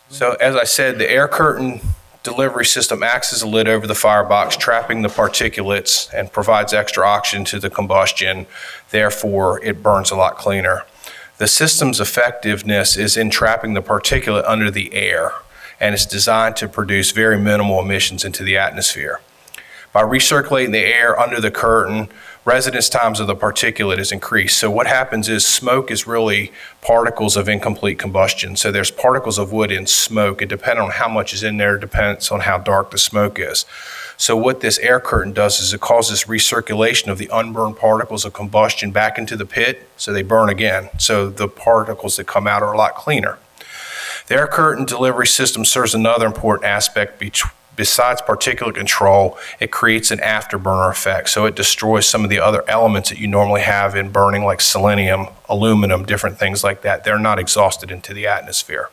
So as I said, the air curtain delivery system acts as a lid over the firebox, trapping the particulates and provides extra oxygen to the combustion. Therefore, it burns a lot cleaner. The system's effectiveness is in trapping the particulate under the air, and it's designed to produce very minimal emissions into the atmosphere. By recirculating the air under the curtain, residence times of the particulate is increased. So what happens is smoke is really particles of incomplete combustion. So there's particles of wood in smoke. It depends on how much is in there, depends on how dark the smoke is. So what this air curtain does is it causes recirculation of the unburned particles of combustion back into the pit, so they burn again. So the particles that come out are a lot cleaner. The air curtain delivery system serves another important aspect besides particulate control. It creates an afterburner effect, so it destroys some of the other elements that you normally have in burning, like selenium, aluminum, different things like that. They're not exhausted into the atmosphere.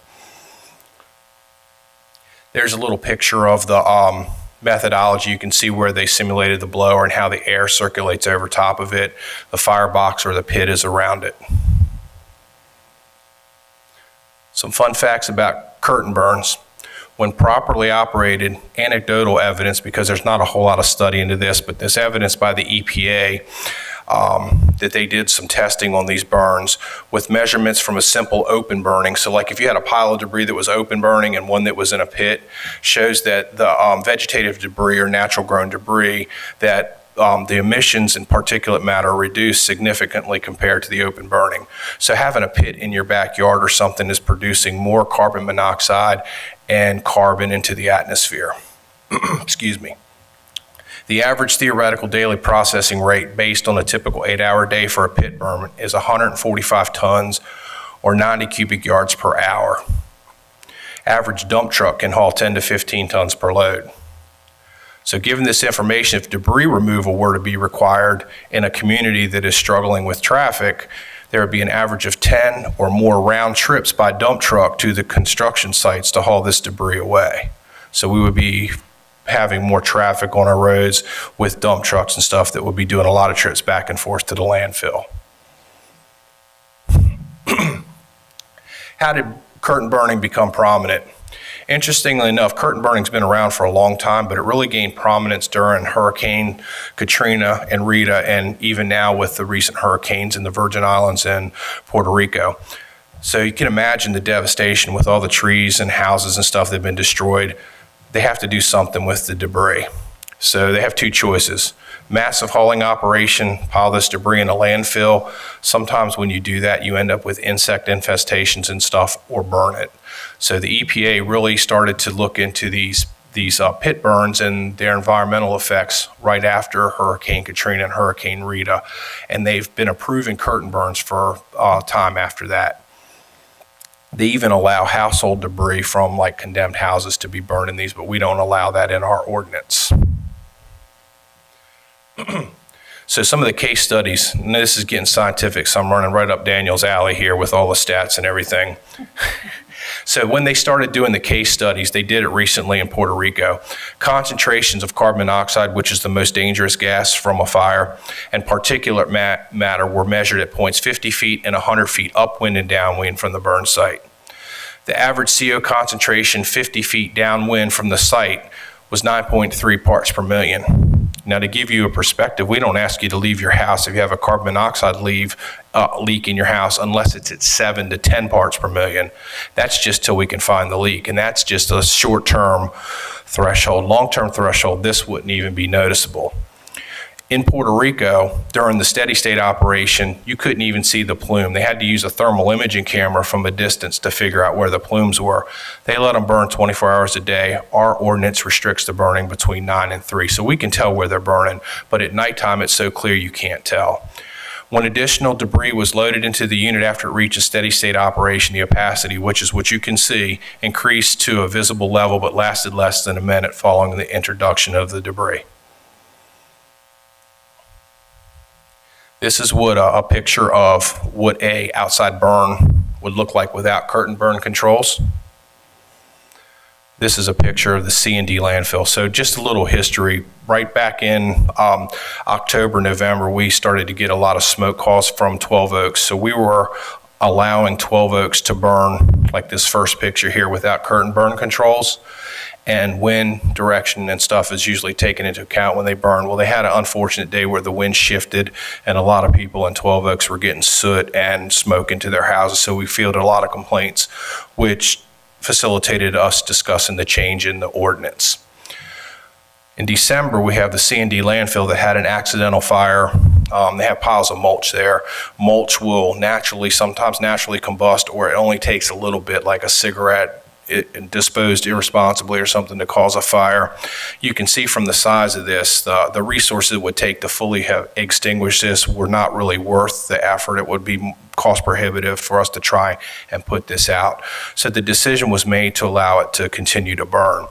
There's a little picture of the methodology. You can see where they simulated the blower and how the air circulates over top of it. The firebox or the pit is around it. Some fun facts about curtain burns. When properly operated, anecdotal evidence, because there's not a whole lot of study into this, but there's evidence by the EPA that they did some testing on these burns with measurements from a simple open burning. So like if you had a pile of debris that was open burning and one that was in a pit, shows that the vegetative debris or natural grown debris, that the emissions and particulate matter are reduced significantly compared to the open burning. So having a pit in your backyard or something is producing more carbon monoxide and carbon into the atmosphere. Excuse me. The average theoretical daily processing rate based on a typical 8-hour day for a pit burn is 145 tons or 90 cubic yards per hour. average dump truck can haul 10 to 15 tons per load. So given this information, if debris removal were to be required in a community that is struggling with traffic, there would be an average of 10 or more round trips by dump truck to the construction sites to haul this debris away. So we would be having more traffic on our roads with dump trucks and stuff that would be doing a lot of trips back and forth to the landfill. How did curtain burning become prominent? Interestingly enough, curtain burning's been around for a long time, but it really gained prominence during Hurricane Katrina and Rita, and even now with the recent hurricanes in the Virgin Islands and Puerto Rico. So you can imagine the devastation with all the trees and houses and stuff that have been destroyed. They have to do something with the debris. So they have two choices. Massive hauling operation, pile this debris in a landfill. Sometimes when you do that, you end up with insect infestations and stuff, or burn it. So the EPA really started to look into these pit burns and their environmental effects right after Hurricane Katrina and Hurricane Rita. And they've been approving curtain burns for time after that. They even allow household debris from like condemned houses to be burned in these, but we don't allow that in our ordinance. So some of the case studies, and this is getting scientific, so I'm running right up Daniel's alley here with all the stats and everything. So when they started doing the case studies, they did it recently in Puerto Rico. Concentrations of carbon monoxide, which is the most dangerous gas from a fire, and particulate matter were measured at points 50 feet and 100 feet upwind and downwind from the burn site. The average CO concentration 50 feet downwind from the site was 9.3 parts per million. Now, to give you a perspective, we don't ask you to leave your house if you have a carbon monoxide leak in your house unless it's at 7 to 10 parts per million. That's just till we can find the leak, and that's just a short-term threshold. Long-term threshold, this wouldn't even be noticeable. In Puerto Rico, during the steady state operation, you couldn't even see the plume. They had to use a thermal imaging camera from a distance to figure out where the plumes were. They let them burn 24 hours a day. Our ordinance restricts the burning between 9 and 3, so we can tell where they're burning, but at nighttime it's so clear you can't tell. When additional debris was loaded into the unit after it reached a steady state operation, the opacity, which is what you can see, increased to a visible level but lasted less than a minute following the introduction of the debris. This is what a picture of what a outside burn would look like without curtain burn controls. This is a picture of the C&D landfill. So just a little history. Right back in October, November, we started to get a lot of smoke calls from 12 Oaks. So we were allowing 12 Oaks to burn, like this first picture here, without curtain burn controls. And wind direction and stuff is usually taken into account when they burn. Well, they had an unfortunate day where the wind shifted and a lot of people in 12 Oaks were getting soot and smoke into their houses. So we fielded a lot of complaints, which facilitated us discussing the change in the ordinance. In December, we have the C&D landfill that had an accidental fire. They have piles of mulch there. Mulch will sometimes naturally combust, or it only takes a little bit, like a cigarette disposed irresponsibly or something, to cause a fire. You can see from the size of this, the resources it would take to fully have extinguished this were not really worth the effort. It would be cost prohibitive for us to try and put this out. So the decision was made to allow it to continue to burn.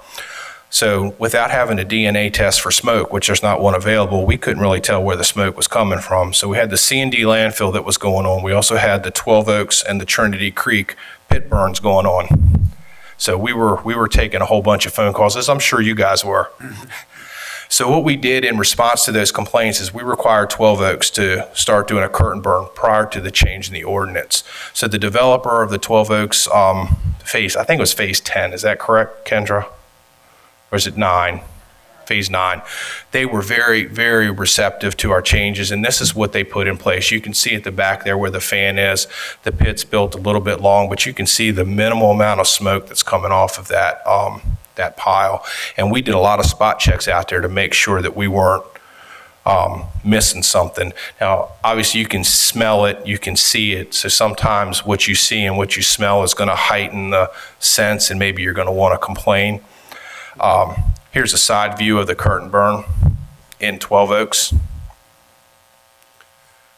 So without having a DNA test for smoke, which there's not one available, we couldn't really tell where the smoke was coming from. So we had the C&D landfill that was going on. We also had the 12 Oaks and the Trinity Creek pit burns going on. So we were taking a whole bunch of phone calls, as I'm sure you guys were. So what we did in response to those complaints is we required 12 Oaks to start doing a curtain burn prior to the change in the ordinance. So the developer of the 12 Oaks phase, I think it was phase 10, is that correct, Kendra? Or is it 9? Phase 9. They were very, very receptive to our changes, and this is what they put in place. You can see at the back there where the fan is, the pit's built a little bit long, but you can see the minimal amount of smoke that's coming off of that, that pile. And we did a lot of spot checks out there to make sure that we weren't missing something. Now, obviously you can smell it, you can see it, so sometimes what you see and what you smell is going to heighten the sense, and maybe you're going to want to complain. Here's a side view of the curtain burn in 12 Oaks.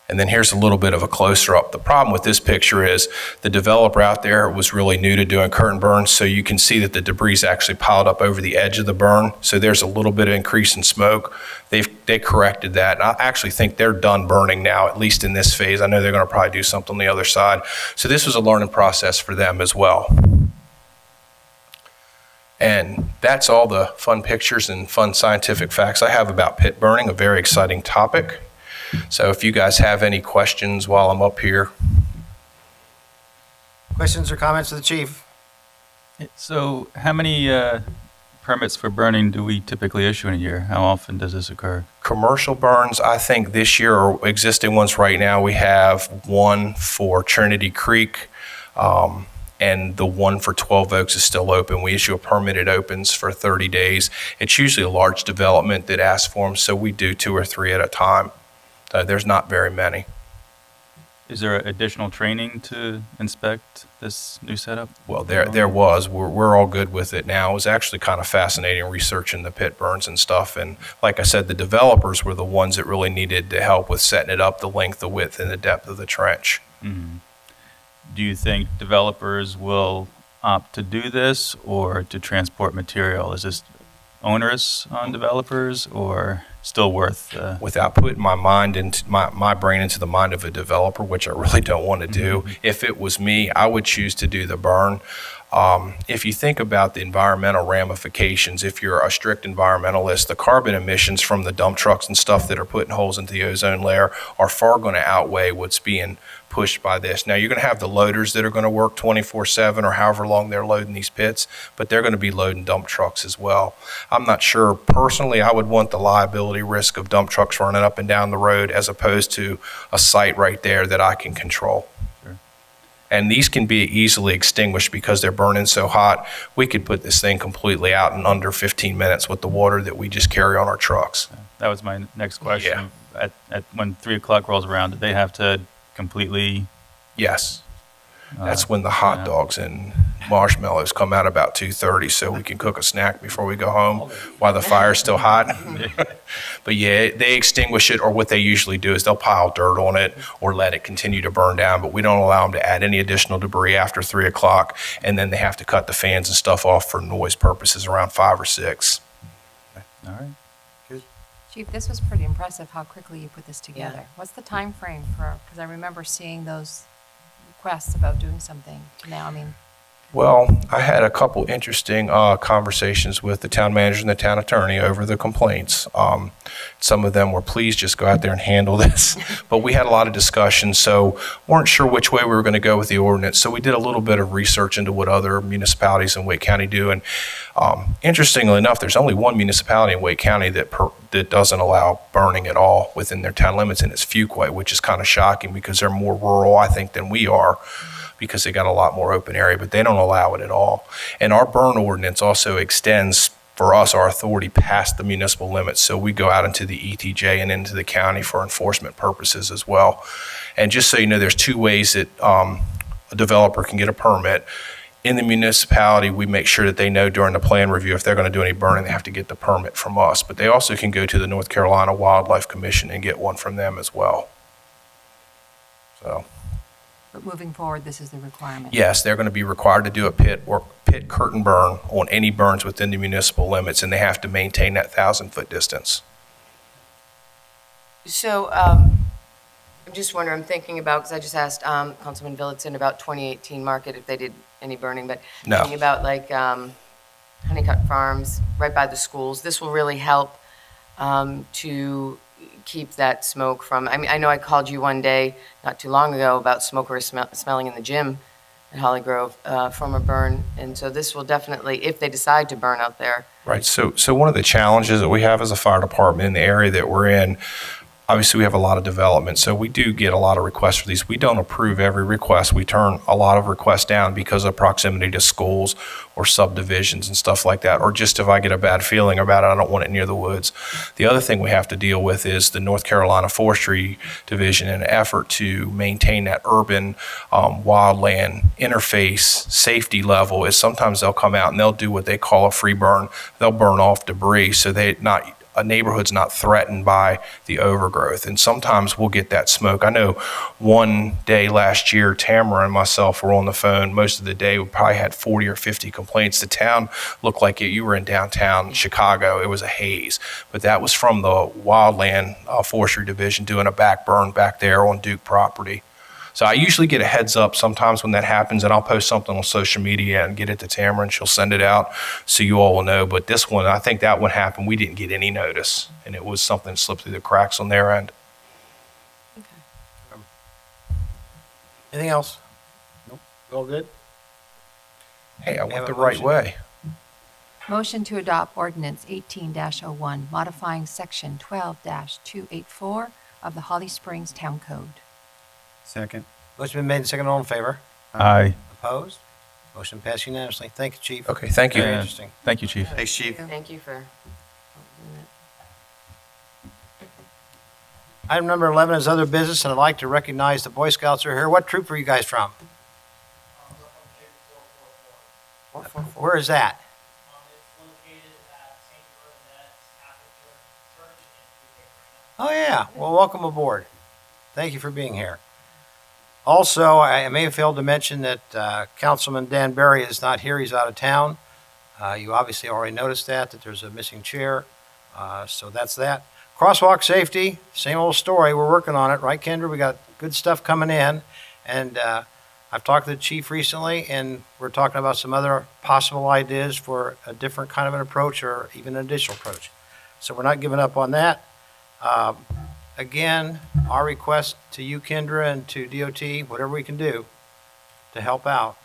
And then here's a little bit of a closer up. The problem with this picture is the developer out there was really new to doing curtain burns, so you can see that the debris actually piled up over the edge of the burn. So there's a little bit of increase in smoke. They corrected that. And I actually think they're done burning now, at least in this phase. I know they're going to probably do something on the other side. So this was a learning process for them as well. And that's all the fun pictures and fun scientific facts I have about pit burning, a very exciting topic. So if you guys have any questions while I'm up here. Questions or comments of the chief? So how many permits for burning do we typically issue in a year? How often does this occur? Commercial burns, I think this year, or existing ones right now, we have one for Trinity Creek, and the one for 12 Oaks is still open. We issue a permit, it opens for 30 days. It's usually a large development that asks for them, so we do 2 or 3 at a time. There's not very many. Is there additional training to inspect this new setup? Well, there was. We're all good with it now. It was actually kind of fascinating researching the pit burns and stuff. And like I said, the developers were the ones that really needed to help with setting it up, the length, the width, and the depth of the trench. Mm-hmm. Do you think developers will opt to do this or to transport material? Is this onerous on developers or still worth? Without putting my mind into my brain into the mind of a developer, which I really don't want to do, if it was me, I would choose to do the burn. If you think about the environmental ramifications, if you're a strict environmentalist, the carbon emissions from the dump trucks and stuff that are putting holes into the ozone layer are far going to outweigh what's being pushed by this. Now, you're going to have the loaders that are going to work 24/7 or however long they're loading these pits, but they're going to be loading dump trucks as well. I'm not sure. Personally, I would want the liability risk of dump trucks running up and down the road as opposed to a site right there that I can control. And these can be easily extinguished because they're burning so hot. We could put this thing completely out in under 15 minutes with the water that we just carry on our trucks. That was my next question. Yeah. When 3 o'clock rolls around, do they have to completely? Yes. That's when the hot dogs and marshmallows come out about 2:30 so we can cook a snack before we go home while the fire's still hot. But yeah, they extinguish it, or what they usually do is they'll pile dirt on it or let it continue to burn down, but we don't allow them to add any additional debris after 3 o'clock, and then they have to cut the fans and stuff off for noise purposes around 5 or 6. All right. Chief, this was pretty impressive how quickly you put this together. Yeah. What's the time frame for, because I remember seeing those requests about doing something now, I mean. Well, I had a couple interesting conversations with the town manager and the town attorney over the complaints. Some of them were, please just go out there and handle this. But we had a lot of discussions, so weren't sure which way we were going to go with the ordinance. So we did a little bit of research into what other municipalities in Wake County do. And interestingly enough, there's only one municipality in Wake County that doesn't allow burning at all within their town limits, and it's Fuquay, which is kind of shocking because they're more rural, I think, than we are, because they got a lot more open area, but they don't allow it at all. And our burn ordinance also extends, for us, our authority past the municipal limits. So we go out into the ETJ and into the county for enforcement purposes as well. And just so you know, there's 2 ways that a developer can get a permit. In the municipality, we make sure that they know during the plan review if they're going to do any burning, they have to get the permit from us. But they also can go to the North Carolina Wildlife Commission and get one from them as well. So. But moving forward, this is the requirement. Yes, they're going to be required to do a pit curtain burn on any burns within the municipal limits, and they have to maintain that 1,000-foot distance. So I'm just wondering, I'm thinking about, because I just asked Councilman Villotson about 2018 market if they did any burning, but No. thinking about like Honeycutt Farms right by the schools, this will really help to keep that smoke from, I mean, I know I called you one day not too long ago about smoke we were smelling in the gym at Holly Grove from a burn, and so this will definitely, if they decide to burn out there. Right. So one of the challenges that we have as a fire department in the area that we're in, obviously we have a lot of development, so we do get a lot of requests for these. We don't approve every request. We turn a lot of requests down because of proximity to schools or subdivisions and stuff like that, or just if I get a bad feeling about it, I don't want it near the woods. The other thing we have to deal with is the North Carolina Forestry Division in an effort to maintain that urban wildland interface safety level is sometimes they'll come out and they'll do what they call a free burn. They'll burn off debris, so they're not a neighborhood's not threatened by the overgrowth. And sometimes we'll get that smoke. I know one day last year, Tamara and myself were on the phone most of the day. We probably had 40 or 50 complaints. The town looked like you were in downtown Chicago. It was a haze. But that was from the Wildland Forestry Division doing a back burn back there on Duke property. So I usually get a heads up sometimes when that happens, and I'll post something on social media and get it to Tamara, and she'll send it out so you all will know. But this one, I think that one happened. We didn't get any notice, and it was something that slipped through the cracks on their end. Anything else? Nope. All good? Hey, I We have went the a right motion. way. Motion to adopt ordinance 18-01, modifying section 12-284 of the Holly Springs Town Code. Second. Motion been made and seconded. All in favor? Aye. Opposed? Motion passed unanimously. Thank you, Chief. Okay, thank you. Very Yeah. interesting. Thank you, Chief. Thanks, Chief. Thank you for. Item number 11 is other business, and I'd like to recognize the Boy Scouts who are here. What troop are you guys from? Where is that? Oh, yeah. Well, welcome aboard. Thank you for being here. Also, I may have failed to mention that Councilman Dan Barry is not here. He's out of town. You obviously already noticed that there's a missing chair. So that's that. Crosswalk safety, same old story. We're working on it, right, Kendra? We got good stuff coming in. And I've talked to the chief recently, and we're talking about some other possible ideas for a different kind of an approach or even an additional approach. So we're not giving up on that. Again, our request to you, Kendra, and to DOT, whatever we can do to help out.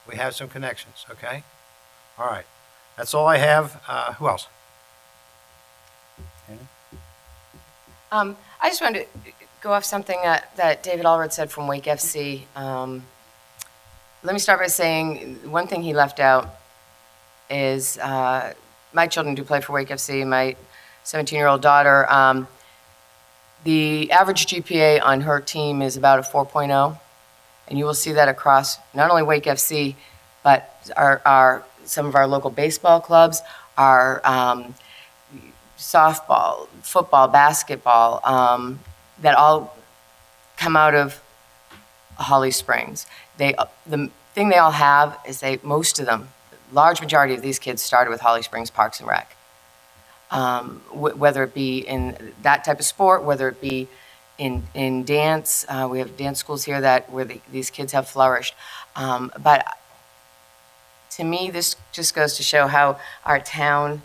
We have some connections, okay? All right. That's all I have. Who else? I just wanted to go off something that David Allred said from Wake FC. Let me start by saying one thing he left out is my children do play for Wake FC. My 17-year-old daughter, the average GPA on her team is about a 4.0, and you will see that across not only Wake FC, but some of our local baseball clubs, our softball, football, basketball, that all come out of Holly Springs. The thing they all have is most of them, large majority of these kids started with Holly Springs Parks and Rec. Whether it be in that type of sport, whether it be in dance, we have dance schools here where these kids have flourished. But to me, this just goes to show how our town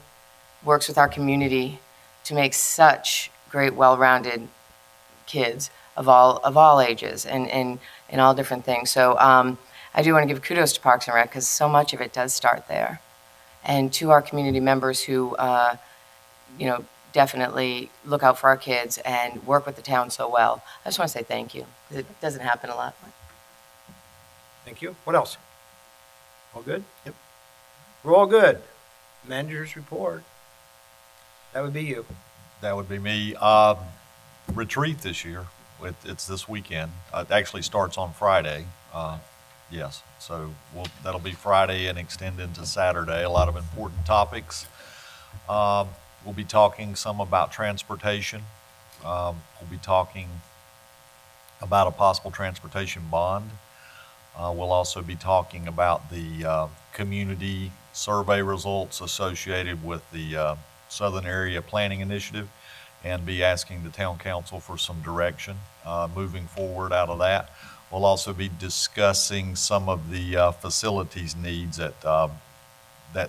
works with our community to make such great, well-rounded kids of all ages and all different things. So I do want to give kudos to Parks and Rec because so much of it does start there, and to our community members who definitely look out for our kids and work with the town so well. I just want to say thank you. It doesn't happen a lot. Thank you. What else? All good? Yep. We're all good. Manager's report. That would be you. That would be me. Retreat this year. It's this weekend. It actually starts on Friday. Yes. So that'll be Friday and extend into Saturday. A lot of important topics. We'll be talking some about transportation. We'll be talking about a possible transportation bond. We'll also be talking about the community survey results associated with the Southern Area Planning Initiative, and be asking the town council for some direction moving forward out of that. We'll also be discussing some of the facilities needs that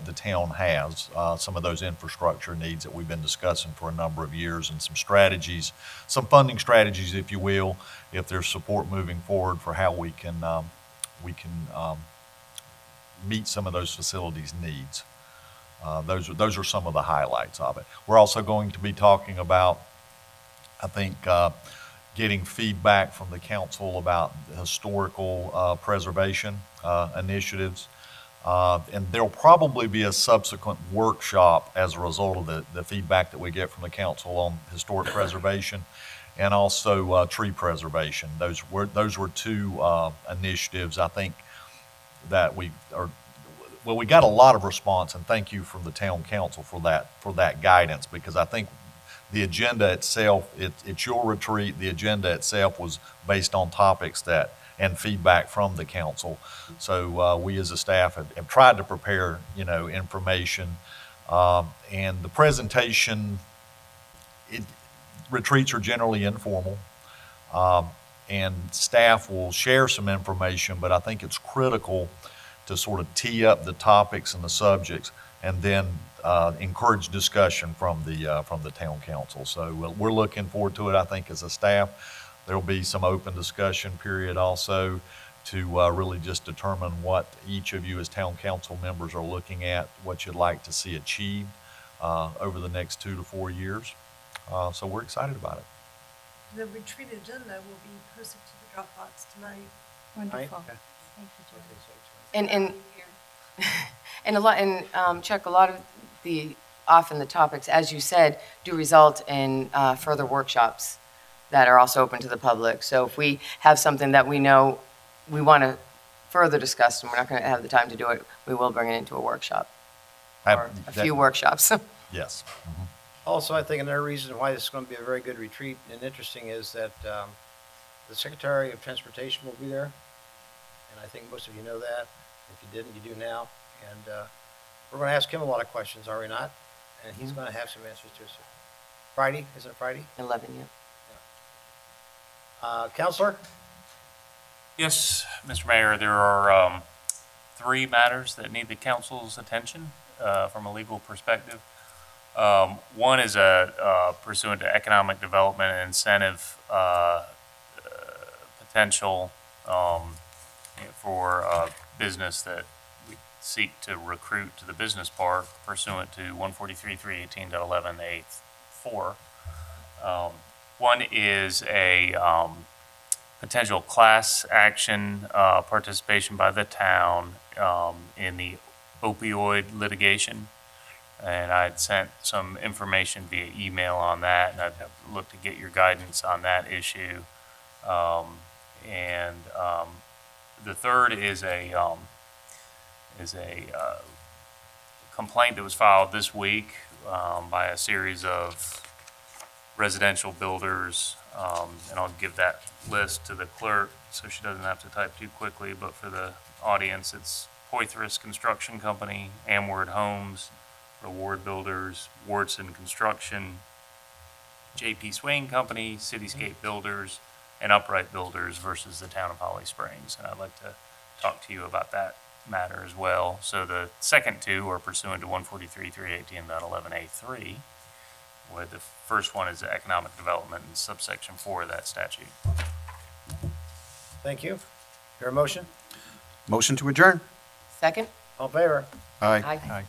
the town has, some of those infrastructure needs that we've been discussing for a number of years, and some strategies, some funding strategies, if you will, if there's support moving forward for how we can meet some of those facilities needs. Those are some of the highlights of it. We're also going to be talking about, I think, getting feedback from the council about historical preservation initiatives. And there'll probably be a subsequent workshop as a result of the feedback that we get from the council on historic preservation and also tree preservation. Those were two initiatives, I think, that we Well, we got a lot of response, and thank you from the town council for that guidance, because I think the agenda itself, it's your retreat, the agenda itself was based on topics and feedback from the council. So we as a staff have tried to prepare, information. And the presentation, retreats are generally informal. And staff will share some information, but I think it's critical to sort of tee up the topics and the subjects, and then encourage discussion from the town council. So we're looking forward to it. I think as a staff, there'll be some open discussion period also to really just determine what each of you as town council members are looking at, what you'd like to see achieved over the next 2 to 4 years. So we're excited about it. The retreat agenda will be posted to the Dropbox tonight. Wonderful. Okay. Thank you, Jen. And Chuck, a lot of often the topics, as you said, do result in further workshops that are also open to the public. So if we have something that we know we want to further discuss and we're not going to have the time to do it, we will bring it into a workshop or a few workshops. Yes. Mm-hmm. Also, I think another reason why this is going to be a very good retreat and interesting is that the Secretary of Transportation will be there. And I think most of you know that. If you didn't, you do now. And we're going to ask him a lot of questions, are we not? And he's going to have some answers to us. Friday, isn't it Friday? 11, yeah. Counselor? Yes, Mr. Mayor, there are 3 matters that need the council's attention from a legal perspective. One is pursuant to economic development and incentive potential for business that we seek to recruit to the business park pursuant to 143.318.11A4. One is a potential class action participation by the town in the opioid litigation. And I'd sent some information via email on that, and I'd have looked to get your guidance on that issue. The third is a complaint that was filed this week by a series of residential builders, and I'll give that list to the clerk so she doesn't have to type too quickly, but for the audience, it's Poythress Construction Company, Amward Homes, Reward Builders, Wardson Construction, J.P. Swain Company, Cityscape Builders, and Upright Builders versus the town of Holly Springs. And I'd like to talk to you about that matter as well. So the second 2 are pursuant to 143.318.11A3, where the first one is economic development in subsection 4 of that statute. Thank you. Your motion? Motion to adjourn. Second? All in favor? Aye. Aye.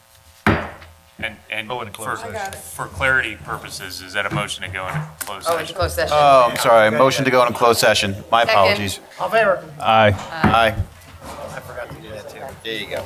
And for clarity purposes, is that a motion to go into closed Oh, session? it's closed session. Oh, I'm sorry. Motion to go into closed session. My Second. apologies. All in favor? Aye. Aye. I forgot to do that too. There you go.